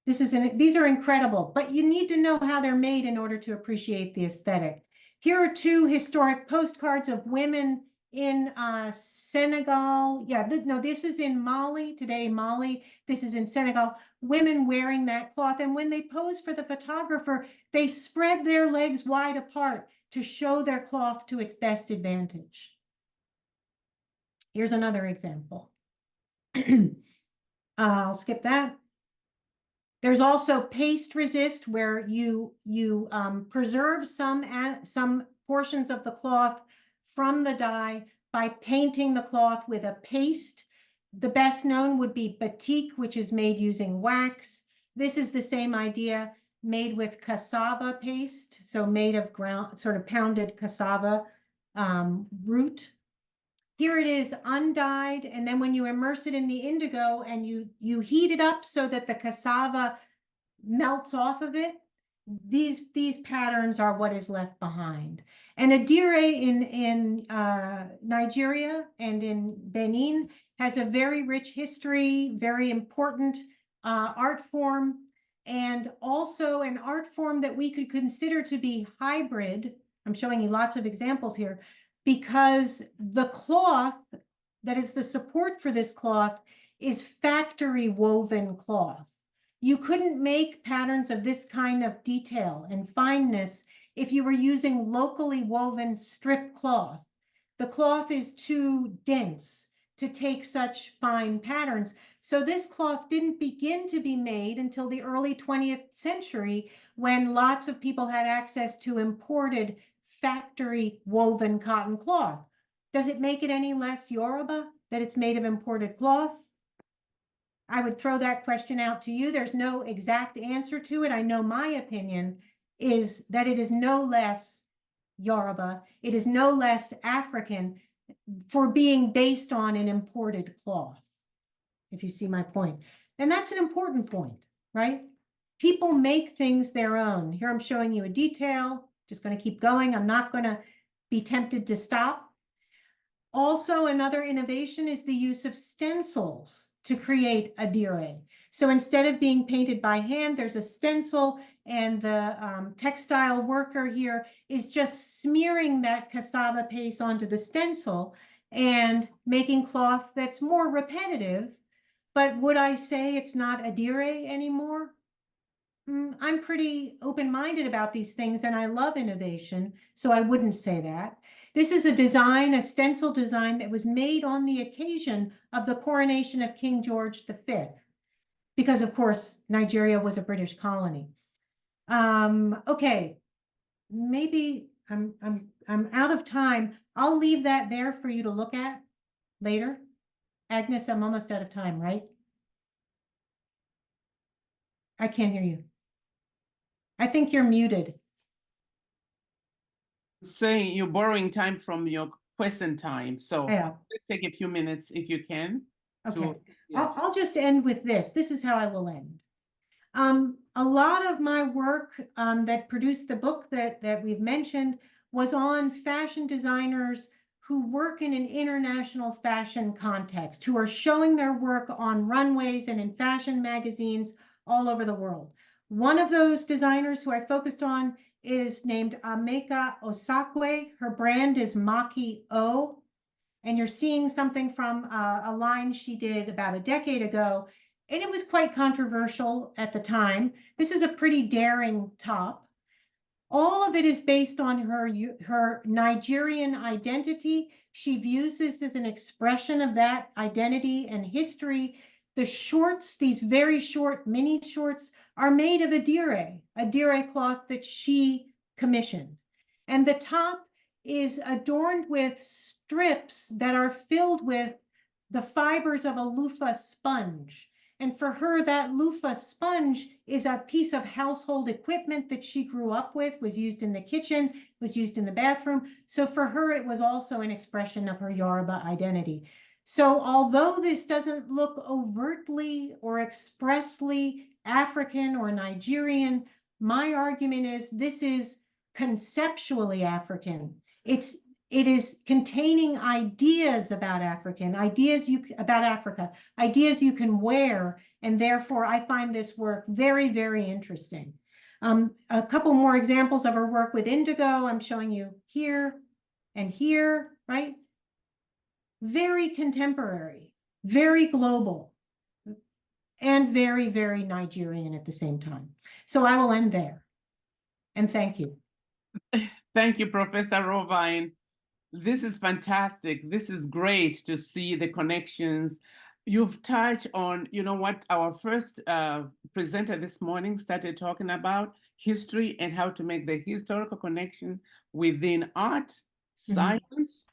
These are incredible, but you need to know how they're made in order to appreciate the aesthetic. Here are 2 historic postcards of women in Senegal. Yeah, this is in Mali, today Mali. This is in Senegal. Women wearing that cloth. And when they pose for the photographer, they spread their legs wide apart to show their cloth to its best advantage. Here's another example. I'll skip that. There's also paste resist, where you preserve some portions of the cloth from the dye by painting the cloth with a paste. The best known would be batik, which is made using wax. This is the same idea, made with cassava paste, so made of sort of pounded cassava root. Here it is undyed, and then when you immerse it in the indigo and you heat it up so that the cassava melts off of it, these patterns are what is left behind. And Adire in Nigeria and in Benin has a very rich history, very important art form, and also an art form that we could consider to be hybrid. I'm showing you lots of examples here, because the cloth that is the support for this cloth is factory woven cloth. You couldn't make patterns of this kind of detail and fineness if you were using locally woven strip cloth. The cloth is too dense to take such fine patterns. So this cloth didn't begin to be made until the early 20th century, when lots of people had access to imported factory woven cotton cloth. Does it make it any less Yoruba that it's made of imported cloth? I would throw that question out to you. There's no exact answer to it. I know my opinion is that it is no less Yoruba. It is no less African for being based on an imported cloth, if you see my point. And that's an important point, right? People make things their own. Here I'm showing you a detail, just going to keep going. I'm not going to be tempted to stop. Also, another innovation is the use of stencils to create a dire. So instead of being painted by hand, there's a stencil, and the textile worker here is just smearing that cassava paste onto the stencil and making cloth that's more repetitive. But would I say it's not a dire anymore? I'm pretty open-minded about these things, and I love innovation, so I wouldn't say that. This is a design, a stencil design that was made on the occasion of the coronation of King George V, because of course Nigeria was a British colony. Okay, maybe I'm out of time. I'll leave that there for you to look at later. Agnes, I'm almost out of time, right? I can't hear you. I think you're muted. Saying you're borrowing time from your question time. So Yeah. let's take a few minutes if you can. Okay. Yes. I'll just end with this. This is how I will end. A lot of my work that produced the book that we've mentioned was on fashion designers who work in an international fashion context, who are showing their work on runways and in fashion magazines all over the world. One of those designers who I focused on is named Ameka Osakwe. Her brand is Maki O. And you're seeing something from a line she did about a decade ago, and it was quite controversial at the time. This is a pretty daring top. All of it is based on her Nigerian identity. She views this as an expression of that identity and history. The shorts, these very short mini shorts, are made of a dire cloth that she commissioned. And the top is adorned with strips that are filled with the fibers of a loofah sponge. And for her, that loofah sponge is a piece of household equipment that she grew up with, was used in the kitchen, was used in the bathroom. So for her, it was also an expression of her Yoruba identity. So although this doesn't look overtly or expressly African or Nigerian, my argument is this is conceptually African. It is containing ideas about Africa, ideas you can wear, and therefore I find this work very, very interesting. A couple more examples of her work with indigo I'm showing you here and here, right? Very contemporary, very global, and very, very Nigerian at the same time. So I will end there, and thank you. Thank you, Professor Rovine. This is fantastic. This is great to see the connections. You've touched on, you know, what our first presenter this morning started talking about, history and how to make the historical connection within art, science,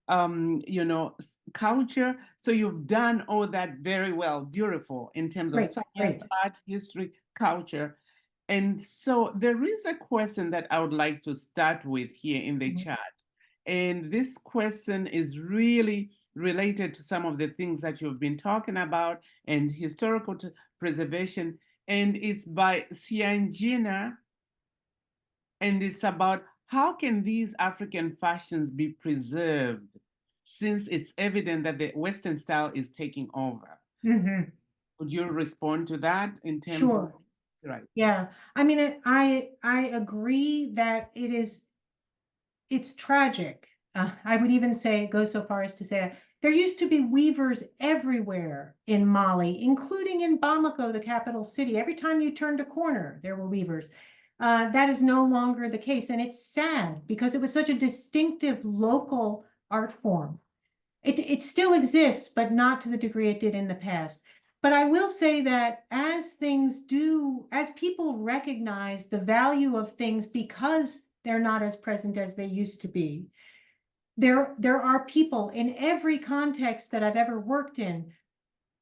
you know, culture. So you've done all that very well, beautiful in terms of science, art, history, culture. And so there is a question that I would like to start with here in the chat. And this question is really related to some of the things that you've been talking about and historical preservation. And it's by Siangina. And it's about how can these African fashions be preserved since it's evident that the Western style is taking over. Would you respond to that in terms of? Right. Yeah, I mean, I agree that it's tragic. I would even go so far as to say there used to be weavers everywhere in Mali, including in Bamako, the capital city. Every time you turned a corner, there were weavers. That is no longer the case, and it's sad because it was such a distinctive local art form. It still exists, but not to the degree it did in the past. But I will say that as people recognize the value of things because they're not as present as they used to be, there are people in every context that I've ever worked in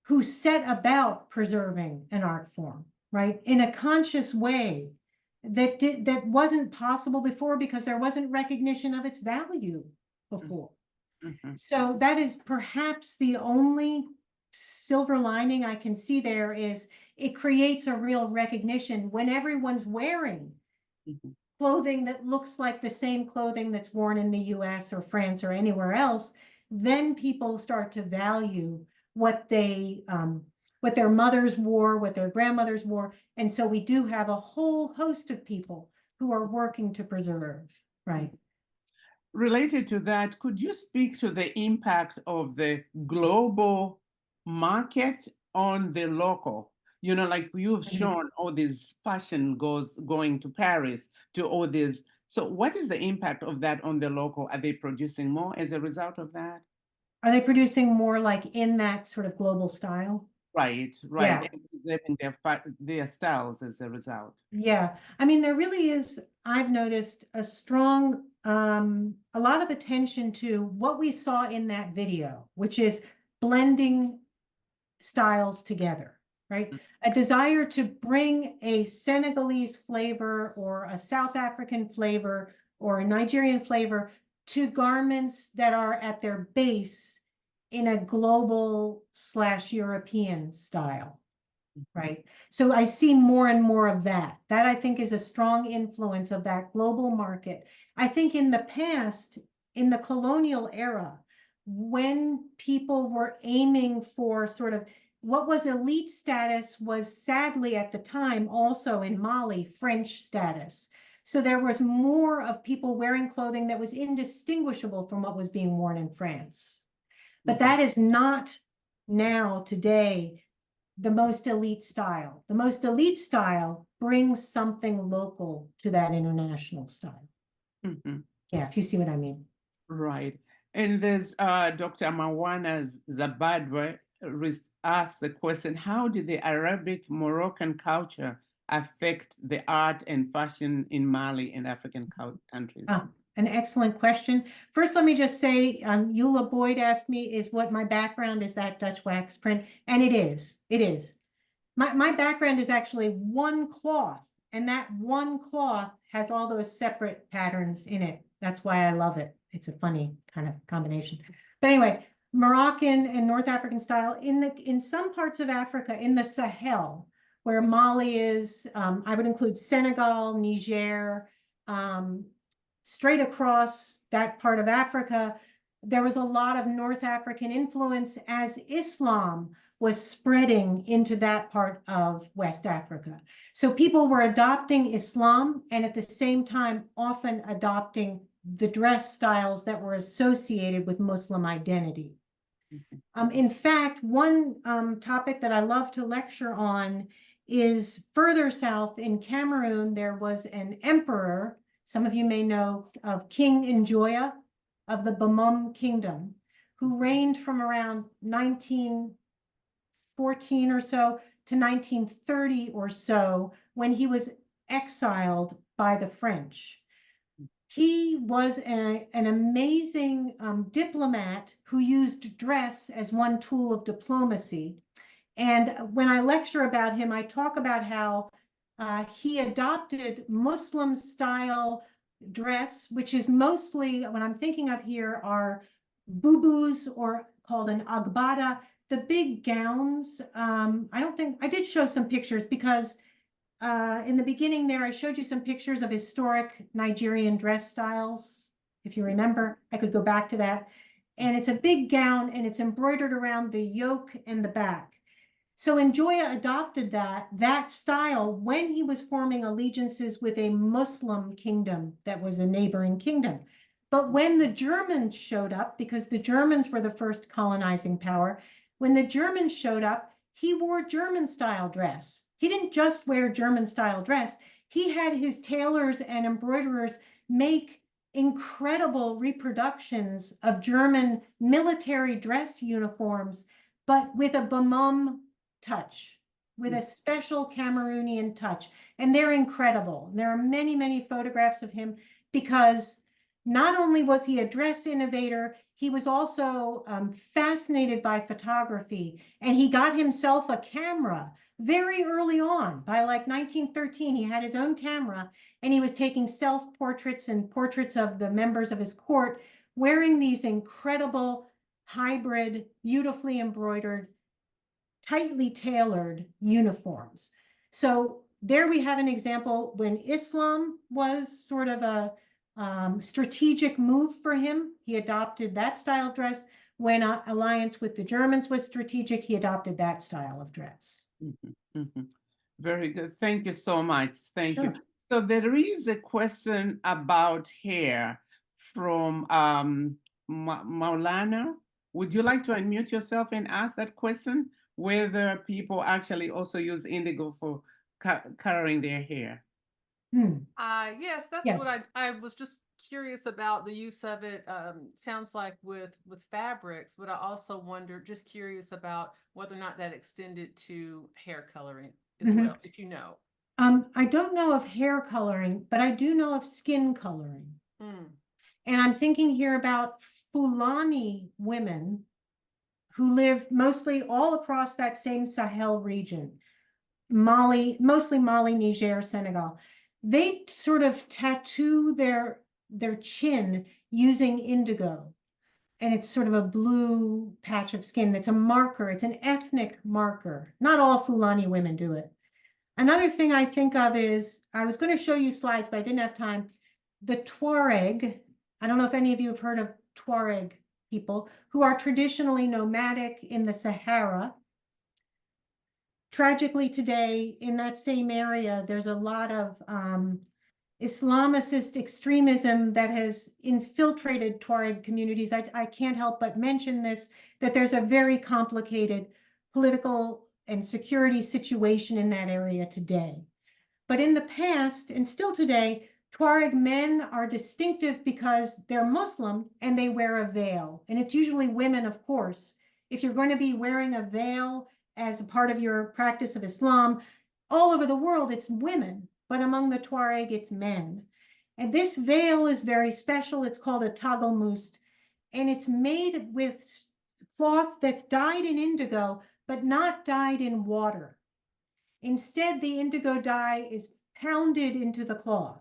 who set about preserving an art form, right? In a conscious way. that wasn't possible before because there wasn't recognition of its value before. So that is perhaps the only silver lining I can see there is it creates a real recognition when everyone's wearing clothing that looks like the same clothing that's worn in the US or France or anywhere else, then people start to value what what their mothers wore, what their grandmothers wore. And so we do have a whole host of people who are working to preserve, right? Related to that, could you speak to the impact of the global market on the local? You know, like you've shown all this fashion going to Paris, to all this. So what is the impact of that on the local? Are they producing more as a result of that? Are they producing more like in that sort of global style? Right. Yeah. And preserving their styles as a result. Yeah. I mean, there really is, I've noticed a strong, a lot of attention to what we saw in that video, which is blending styles together, right? A desire to bring a Senegalese flavor or a South African flavor or a Nigerian flavor to garments that are at their base in a global/European style, right? So I see more and more of that. That I think is a strong influence of that global market. I think in the past, in the colonial era, when people were aiming for sort of what was elite status was sadly at the time also in Mali, French status. So there was more of people wearing clothing that was indistinguishable from what was being worn in France. But that is not now, today, the most elite style. The most elite style brings something local to that international style. Yeah, if you see what I mean. Right. And there's Dr. Mawana Zabadwe asked the question, how did the Arabic Moroccan culture affect the art and fashion in Mali and African countries? An excellent question. First, let me just say, Eula Boyd asked me, is what my background is that Dutch wax print? And it is. It is. My background is actually one cloth, and that one cloth has all those separate patterns in it. That's why I love it. It's a funny kind of combination. But anyway, Moroccan and North African style in some parts of Africa, in the Sahel, where Mali is, I would include Senegal, Niger, straight across that part of Africa, there was a lot of North African influence as Islam was spreading into that part of West Africa. So people were adopting Islam and at the same time often adopting the dress styles that were associated with Muslim identity. In fact, one topic that I love to lecture on is further south in Cameroon, there was an emperor, some of you may know of King Njoya of the Bamum Kingdom, who reigned from around 1914 or so to 1930 or so, when he was exiled by the French. He was an amazing diplomat who used dress as one tool of diplomacy. And when I lecture about him, I talk about how he adopted Muslim style dress, which is mostly, what I'm thinking of here are bubus, or called an agbada, the big gowns. I did show some pictures because in the beginning there, I showed you some pictures of historic Nigerian dress styles. If you remember, I could go back to that. And it's a big gown and it's embroidered around the yoke and the back. So Njoya adopted that style when he was forming allegiances with a Muslim kingdom that was a neighboring kingdom. But when the Germans showed up, because the Germans were the first colonizing power, when the Germans showed up, he wore German style dress. He didn't just wear German style dress. He had his tailors and embroiderers make incredible reproductions of German military dress uniforms, but with a Bamum touch, with a special Cameroonian touch. And they're incredible. There are many, many photographs of him because not only was he a dress innovator, he was also fascinated by photography, and he got himself a camera very early on. By like 1913, he had his own camera, and he was taking self-portraits and portraits of the members of his court wearing these incredible hybrid, beautifully embroidered, tightly tailored uniforms. So there we have an example when Islam was sort of a strategic move for him. He adopted that style of dress. When alliance with the Germans was strategic, he adopted that style of dress. Mm-hmm, mm-hmm. Very good. Thank you so much. Thank Sure. you. So there is a question about hair from Maulana. Would you like to unmute yourself and ask that question? Whether people actually also use indigo for coloring their hair? Yes, that's Yes. what I was just curious about the use of it. Sounds like with fabrics, but I also wonder, just curious about whether or not that extended to hair coloring as well, if you know. I don't know of hair coloring, but I do know of skin coloring. And I'm thinking here about Fulani women who live mostly all across that same Sahel region, Mali, mostly Mali, Niger, Senegal. They sort of tattoo their chin using indigo. And it's sort of a blue patch of skin that's a marker. It's an ethnic marker. Not all Fulani women do it. Another thing I think of is, I was going to show you slides, but I didn't have time. The Tuareg, I don't know if any of you have heard of Tuareg people, who are traditionally nomadic in the Sahara. Tragically today, in that same area, there's a lot of Islamicist extremism that has infiltrated Tuareg communities. I can't help but mention this, that there's a very complicated political and security situation in that area today. But in the past, and still today, Tuareg men are distinctive because they're Muslim and they wear a veil. And it's usually women, of course. If you're going to be wearing a veil as a part of your practice of Islam, all over the world, it's women. But among the Tuareg, it's men. And this veil is very special. It's called a tagalmust, and it's made with cloth that's dyed in indigo, but not dyed in water. Instead, the indigo dye is pounded into the cloth.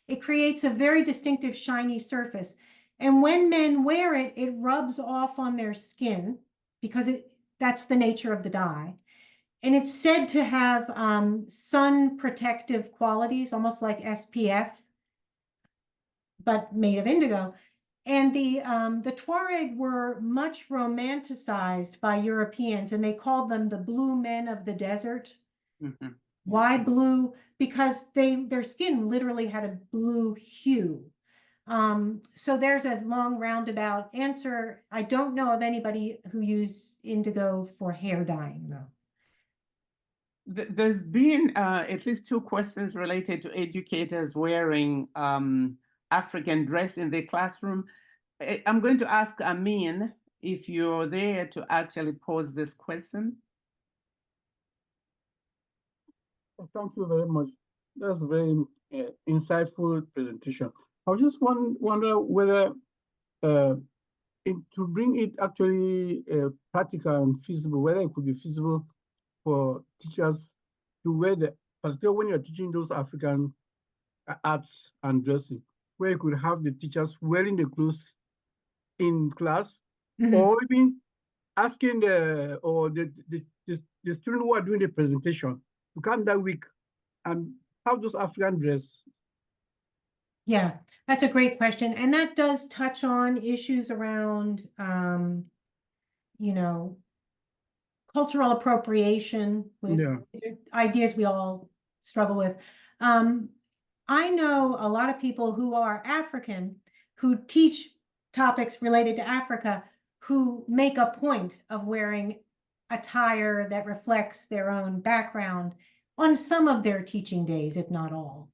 It creates a very distinctive shiny surface. And when men wear it, it rubs off on their skin because that's the nature of the dye. And it's said to have sun protective qualities, almost like SPF, but made of indigo. And the Tuareg were much romanticized by Europeans, and they called them the blue men of the desert. Why blue? Because their skin literally had a blue hue. So there's a long roundabout answer. I don't know of anybody who used indigo for hair dyeing, though. There's been at least two questions related to educators wearing African dress in the classroom. I'm going to ask Amin if you're there to actually pose this question. Thank you very much. That's a very insightful presentation. I just wonder whether to bring it actually practical and feasible, whether it could be feasible for teachers to wear particularly when you're teaching those African arts and dressing, where you could have the teachers wearing the clothes in class, or even asking the student who are doing the presentation to come that week and have those African dress. Yeah, that's a great question. And that does touch on issues around, cultural appropriation, with ideas we all struggle with. I know a lot of people who are African who teach topics related to Africa who make a point of wearing attire that reflects their own background on some of their teaching days, if not all.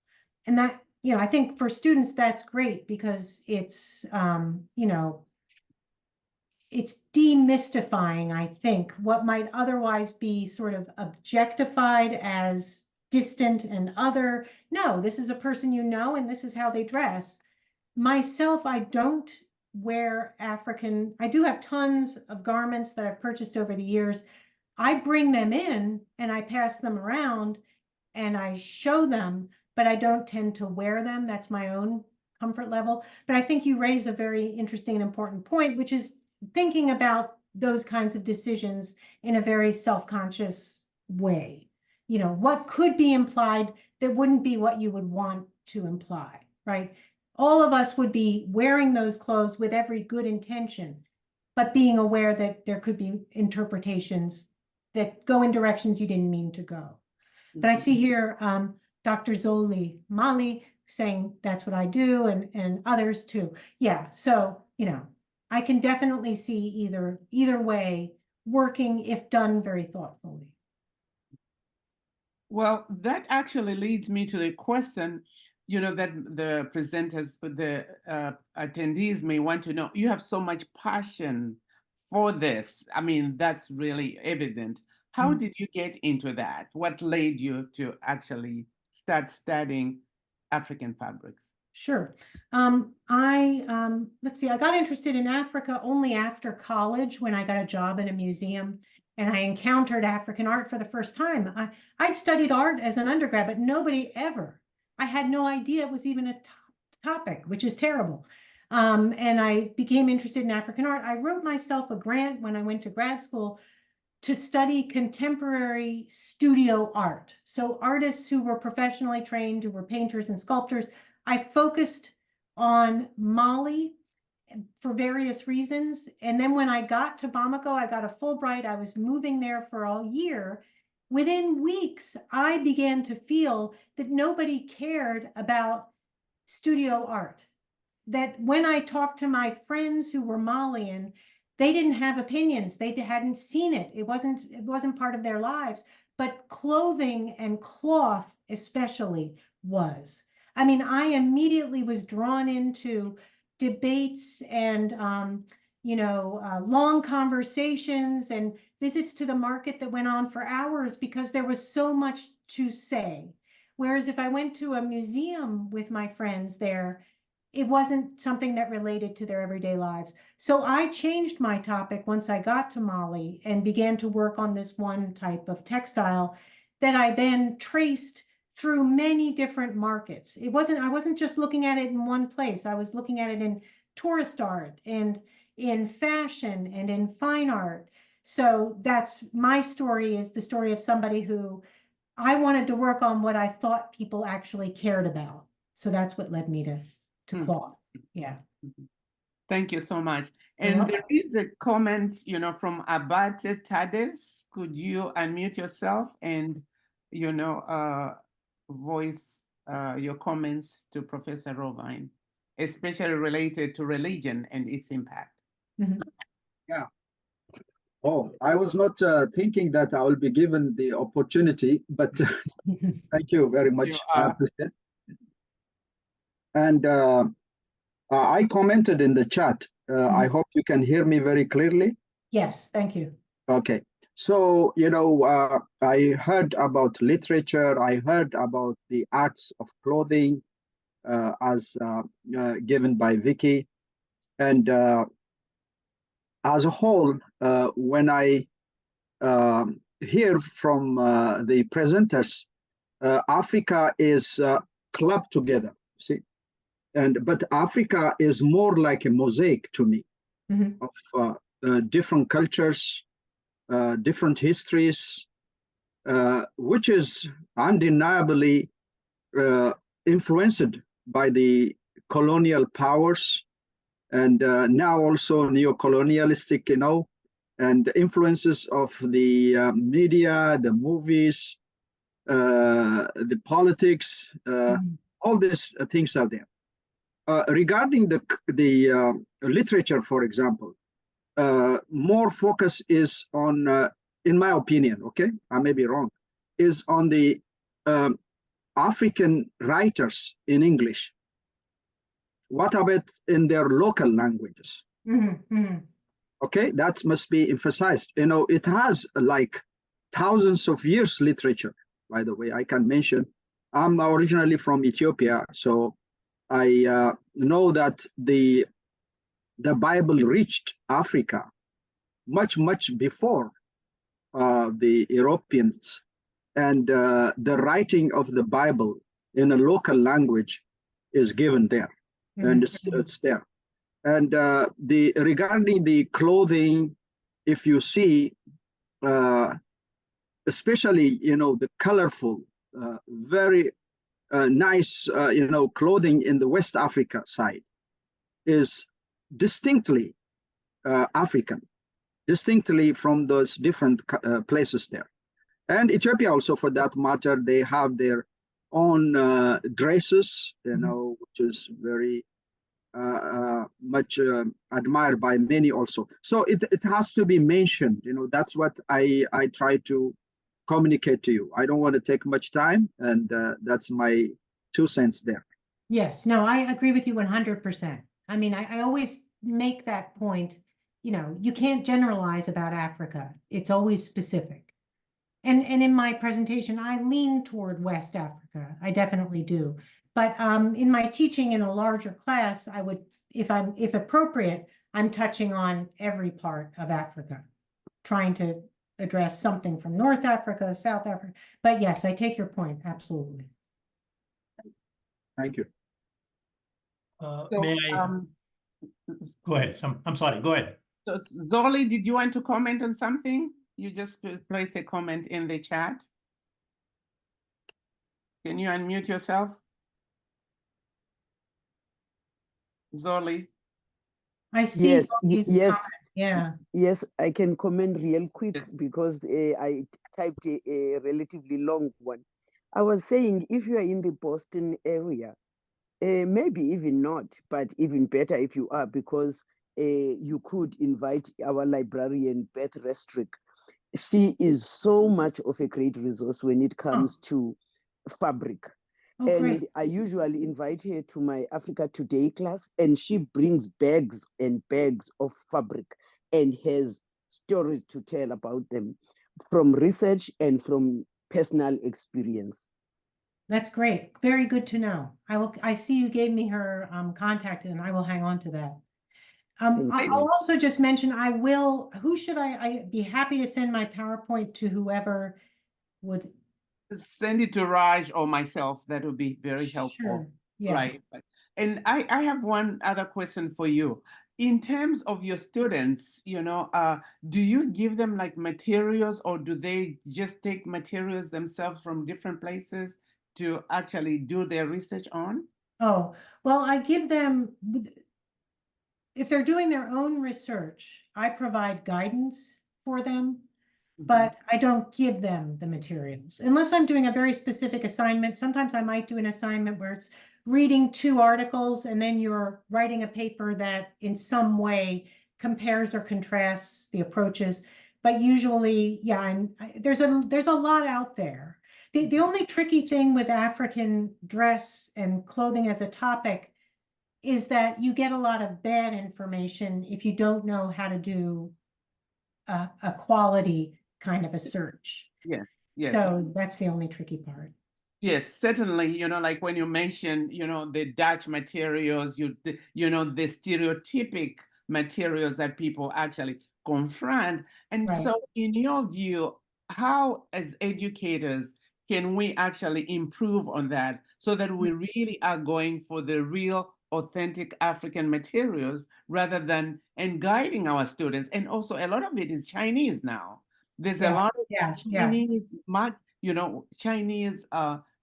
And that, I think for students, that's great because it's, it's demystifying, I think, what might otherwise be sort of objectified as distant and other. No, this is a person you know, and this is how they dress. Myself, I don't wear African. I do have tons of garments that I've purchased over the years. I bring them in and I pass them around and I show them, but I don't tend to wear them. That's my own comfort level. But I think you raise a very interesting and important point, which is thinking about those kinds of decisions in a very self-conscious way. You know, what could be implied that wouldn't be what you would want to imply, right? All of us would be wearing those clothes with every good intention, but being aware that there could be interpretations that go in directions you didn't mean to go. But I see here Dr. Zoli Mali saying that's what I do, and others too. Yeah, so, you know, I can definitely see either way working if done very thoughtfully. Well, that actually leads me to a question, you know, that the presenters, the attendees may want to know. You have so much passion for this. I mean, that's really evident. How did you get into that? What led you to actually start studying African fabrics? Sure. Let's see, I got interested in Africa only after college when I got a job in a museum and I encountered African art for the first time. I'd studied art as an undergrad, but nobody ever. I had no idea it was even a topic, which is terrible. And I became interested in African art. I wrote myself a grant when I went to grad school to study contemporary studio art. So artists who were professionally trained, who were painters and sculptors. I focused on Mali for various reasons. And then when I got to Bamako, I got a Fulbright. I was moving there for a year. Within weeks, I began to feel that nobody cared about studio art. That when I talked to my friends who were Malian, they didn't have opinions. They hadn't seen it. It wasn't part of their lives. But clothing and cloth especially was. I mean, I immediately was drawn into debates and long conversations and visits to the market that went on for hours because there was so much to say. Whereas if I went to a museum with my friends there, it wasn't something that related to their everyday lives. So I changed my topic once I got to Mali and began to work on this one type of textile that I then traced through many different markets. I wasn't just looking at it in one place. I was looking at it in tourist art and in fashion and in fine art. So that's my story, is the story of somebody who I wanted to work on what I thought people actually cared about. So that's what led me to cloth. Yeah. Thank you so much. And there is a comment, from Abate Tades. Could you unmute yourself and, voice your comments to Professor Rovine, especially related to religion and its impact? Yeah. Oh, I was not thinking that I will be given the opportunity, but thank you very much. I appreciate it. And I commented in the chat. I hope you can hear me very clearly. Yes, thank you. Okay. So, I heard about literature. I heard about the arts of clothing as given by Vicky. And as a whole, when I hear from the presenters, Africa is clubbed together, see? But Africa is more like a mosaic to me of different cultures, different histories, which is undeniably influenced by the colonial powers and now also neo-colonialistic, and influences of the media, the movies, the politics, all these things are there. Regarding the literature, for example, more focus is on, in my opinion, okay, I may be wrong, is on the African writers in English. What about in their local languages? Okay, that must be emphasized. It has like thousands of years literature, by the way. I can mention, I'm originally from Ethiopia, so I know that the Bible reached Africa much before the Europeans, and the writing of the Bible in a local language is given there, and it's there. And regarding the clothing, if you see, especially the colorful, very nice clothing in the West Africa side is distinctly African, distinctly from those different places there. And Ethiopia also, for that matter, they have their own dresses, which is very much admired by many also. So it has to be mentioned. That's what I try to communicate to you. I don't want to take much time, and that's my 2 cents there. Yes, no, I agree with you 100%. I mean, I always make that point. You can't generalize about Africa. It's always specific. And in my presentation, I lean toward West Africa. I definitely do. But in my teaching in a larger class, I would, if appropriate, I'm touching on every part of Africa, trying to address something from North Africa, South Africa. But yes, I take your point, absolutely. Thank you. May I? Go ahead. I'm sorry, go ahead. So Zoli, did you want to comment on something? You just place a comment in the chat. Can you unmute yourself? Zoli. I see. Yes, yes. Comment. Yeah. Yes, I can comment real quick because I typed a relatively long one. I was saying if you are in the Boston area, maybe even not, but even better if you are, because you could invite our librarian, Beth Restrick. She is so much of a great resource when it comes to fabric. And I usually invite her to my Africa Today class, and she brings bags and bags of fabric and has stories to tell about them from research and from personal experience. That's great. Very good to know. I see you gave me her contact, and I will hang on to that. I'll also just mention, who should I'd be happy to send my PowerPoint to whoever would. Send it to Raj or myself. That would be very helpful. Yeah. Right. And I have one other question for you. In terms of your students, do you give them like materials, or do they just take materials themselves from different places to actually do their research on? Oh, well, I give them, if they're doing their own research, I provide guidance for them, but I don't give them the materials unless I'm doing a very specific assignment. Sometimes I might do an assignment where it's reading 2 articles and then you're writing a paper that in some way compares or contrasts the approaches. But usually, yeah, there's a lot out there. The only tricky thing with African dress and clothing as a topic is that you get a lot of bad information if you don't know how to do a quality kind of a search. Yes, yes. So that's the only tricky part. Yes, certainly, like when you mentioned, the Dutch materials, the stereotypic materials that people actually confront. And so in your view, how as educators can we actually improve on that so that we really are going for the real authentic African materials rather than guiding our students? And also a lot of it is Chinese now. There's a lot of Chinese, Chinese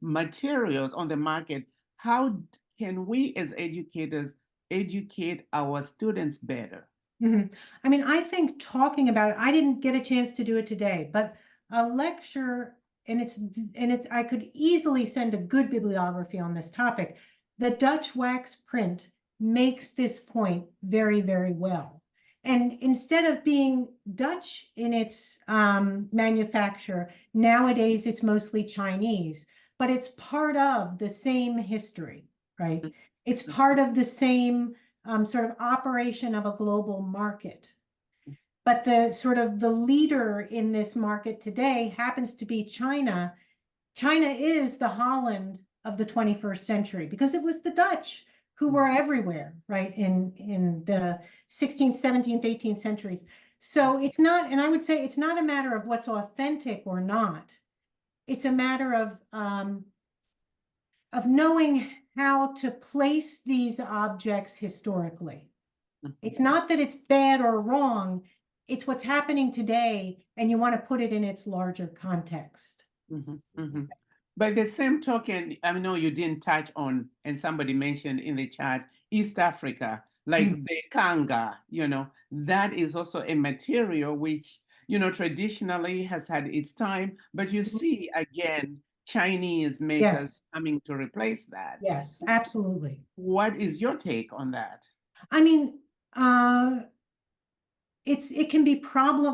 materials on the market. How can we as educators educate our students better? I mean, I think talking about it, I didn't get a chance to do it today, but a lecture, and I could easily send a good bibliography on this topic. The Dutch wax print makes this point very, very well. And instead of being Dutch in its manufacture, nowadays it's mostly Chinese, but it's part of the same history, right? It's part of the same sort of operation of a global market. But the leader in this market today happens to be China. China is the Holland of the 21st century because it was the Dutch who were everywhere, right, in the 16th, 17th, 18th centuries. So it's not, and I would say it's not a matter of what's authentic or not. It's a matter of knowing how to place these objects historically. It's not that it's bad or wrong, it's what's happening today, and you want to put it in its larger context. By the same token, I know you didn't touch on, and somebody mentioned in the chat, East Africa, like the kanga, that is also a material which, traditionally has had its time, but you see, again, Chinese makers coming to replace that. Yes, absolutely. What is your take on that? I mean, it can be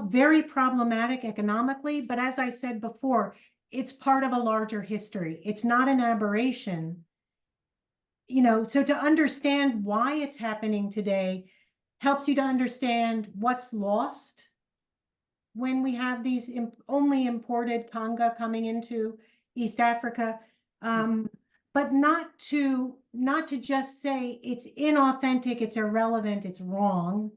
very problematic economically, but as I said before, it's part of a larger history. It's not an aberration. So to understand why it's happening today helps you to understand what's lost when we have these only imported kanga coming into East Africa, but not to just say it's inauthentic, it's irrelevant, it's wrong.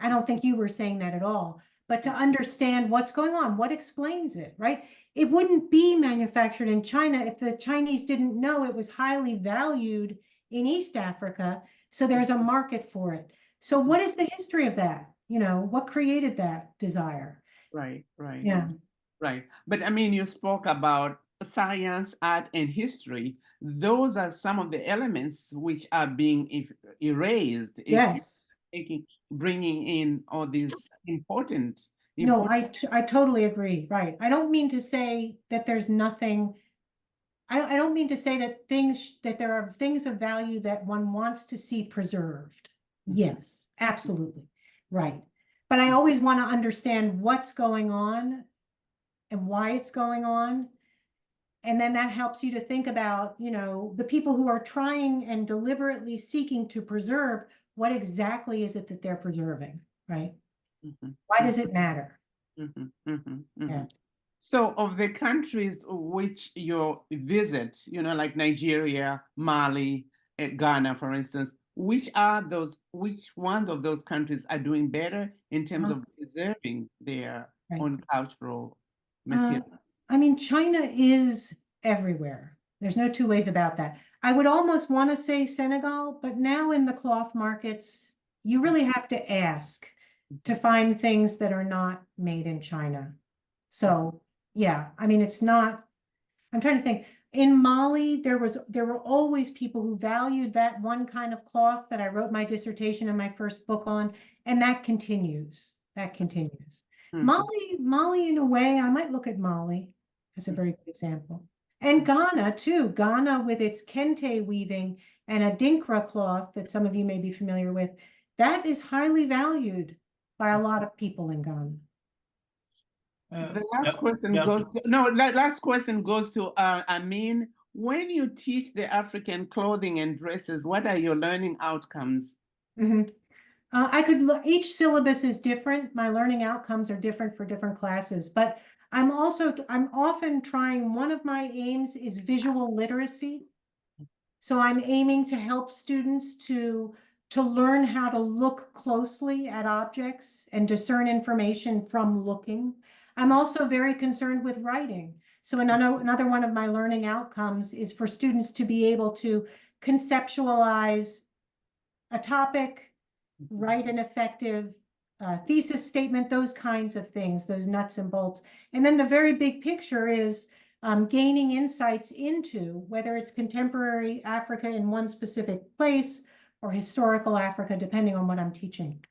I don't think you were saying that at all, but to understand what's going on, what explains it, right? It wouldn't be manufactured in China if the Chinese didn't know it was highly valued in East Africa, so there's a market for it. So what is the history of that? What created that desire? Right. Yeah. Right. But I mean, you spoke about science, art, and history. Those are some of the elements which are being erased. Yes. Bringing in all these important. No, I totally agree. Right. I don't mean to say that there's nothing. I don't mean to say that there are things of value that one wants to see preserved. Yes, absolutely. Right. But I always want to understand what's going on and why it's going on. And then that helps you to think about, the people who are trying and deliberately seeking to preserve, what exactly is it that they're preserving, right? Why does it matter? Yeah. So of the countries which you visit, like Nigeria, Mali, Ghana, for instance, which ones of those countries are doing better in terms of preserving their own cultural material? I mean, China is everywhere. There's no two ways about that. I would almost want to say Senegal, but now in the cloth markets, you really have to ask to find things that are not made in China. So yeah, I mean, it's not, I'm trying to think. In Mali, there were always people who valued that one kind of cloth that I wrote my dissertation and my first book on, and that continues. Mali, in a way, I might look at Mali as a very good example. And Ghana, too. Ghana, with its kente weaving and a dinkra cloth that some of you may be familiar with, that is highly valued by a lot of people in Ghana. The last question goes to Amin. When you teach the African clothing and dresses, what are your learning outcomes? Each syllabus is different. My learning outcomes are different for different classes, but I'm often trying, one of my aims is visual literacy. So I'm aiming to help students to learn how to look closely at objects and discern information from looking. I'm also very concerned with writing. So another one of my learning outcomes is for students to be able to conceptualize a topic, write an effective thesis statement, those kinds of things, those nuts and bolts. And then the very big picture is gaining insights into whether it's contemporary Africa in one specific place or historical Africa, depending on what I'm teaching.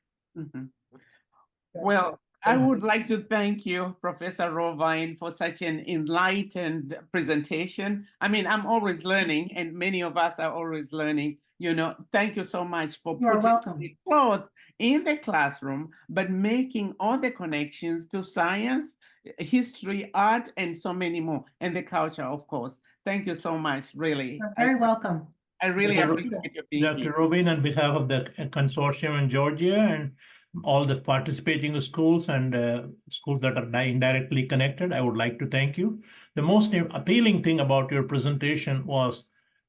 Well, I would like to thank you, Professor Bovine, for such an enlightened presentation. I mean, I'm always learning, and many of us are always learning. Thank you so much for putting the cloth in the classroom, but making all the connections to science, history, art, and so many more, and the culture, of course. Thank you so much, really. You're very welcome. I really appreciate you being here. Dr. Robin, on behalf of the consortium in Georgia and all the participating schools and schools that are indirectly connected, I would like to thank you. The most appealing thing about your presentation was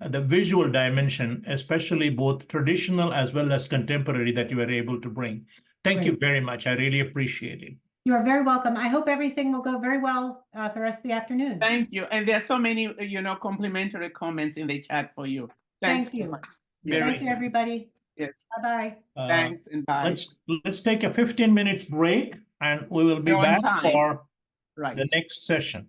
the visual dimension, especially both traditional as well as contemporary, that you were able to bring. Thank you very much. I really appreciate it. You are very welcome. I hope everything will go very well for the rest of the afternoon. Thank you. And there are so many, complimentary comments in the chat for you. Thanks Thank you. so much. Thank you, everybody. Yes. Bye-bye. Thanks and bye. Let's take a 15 minutes break and we will be back for the next session.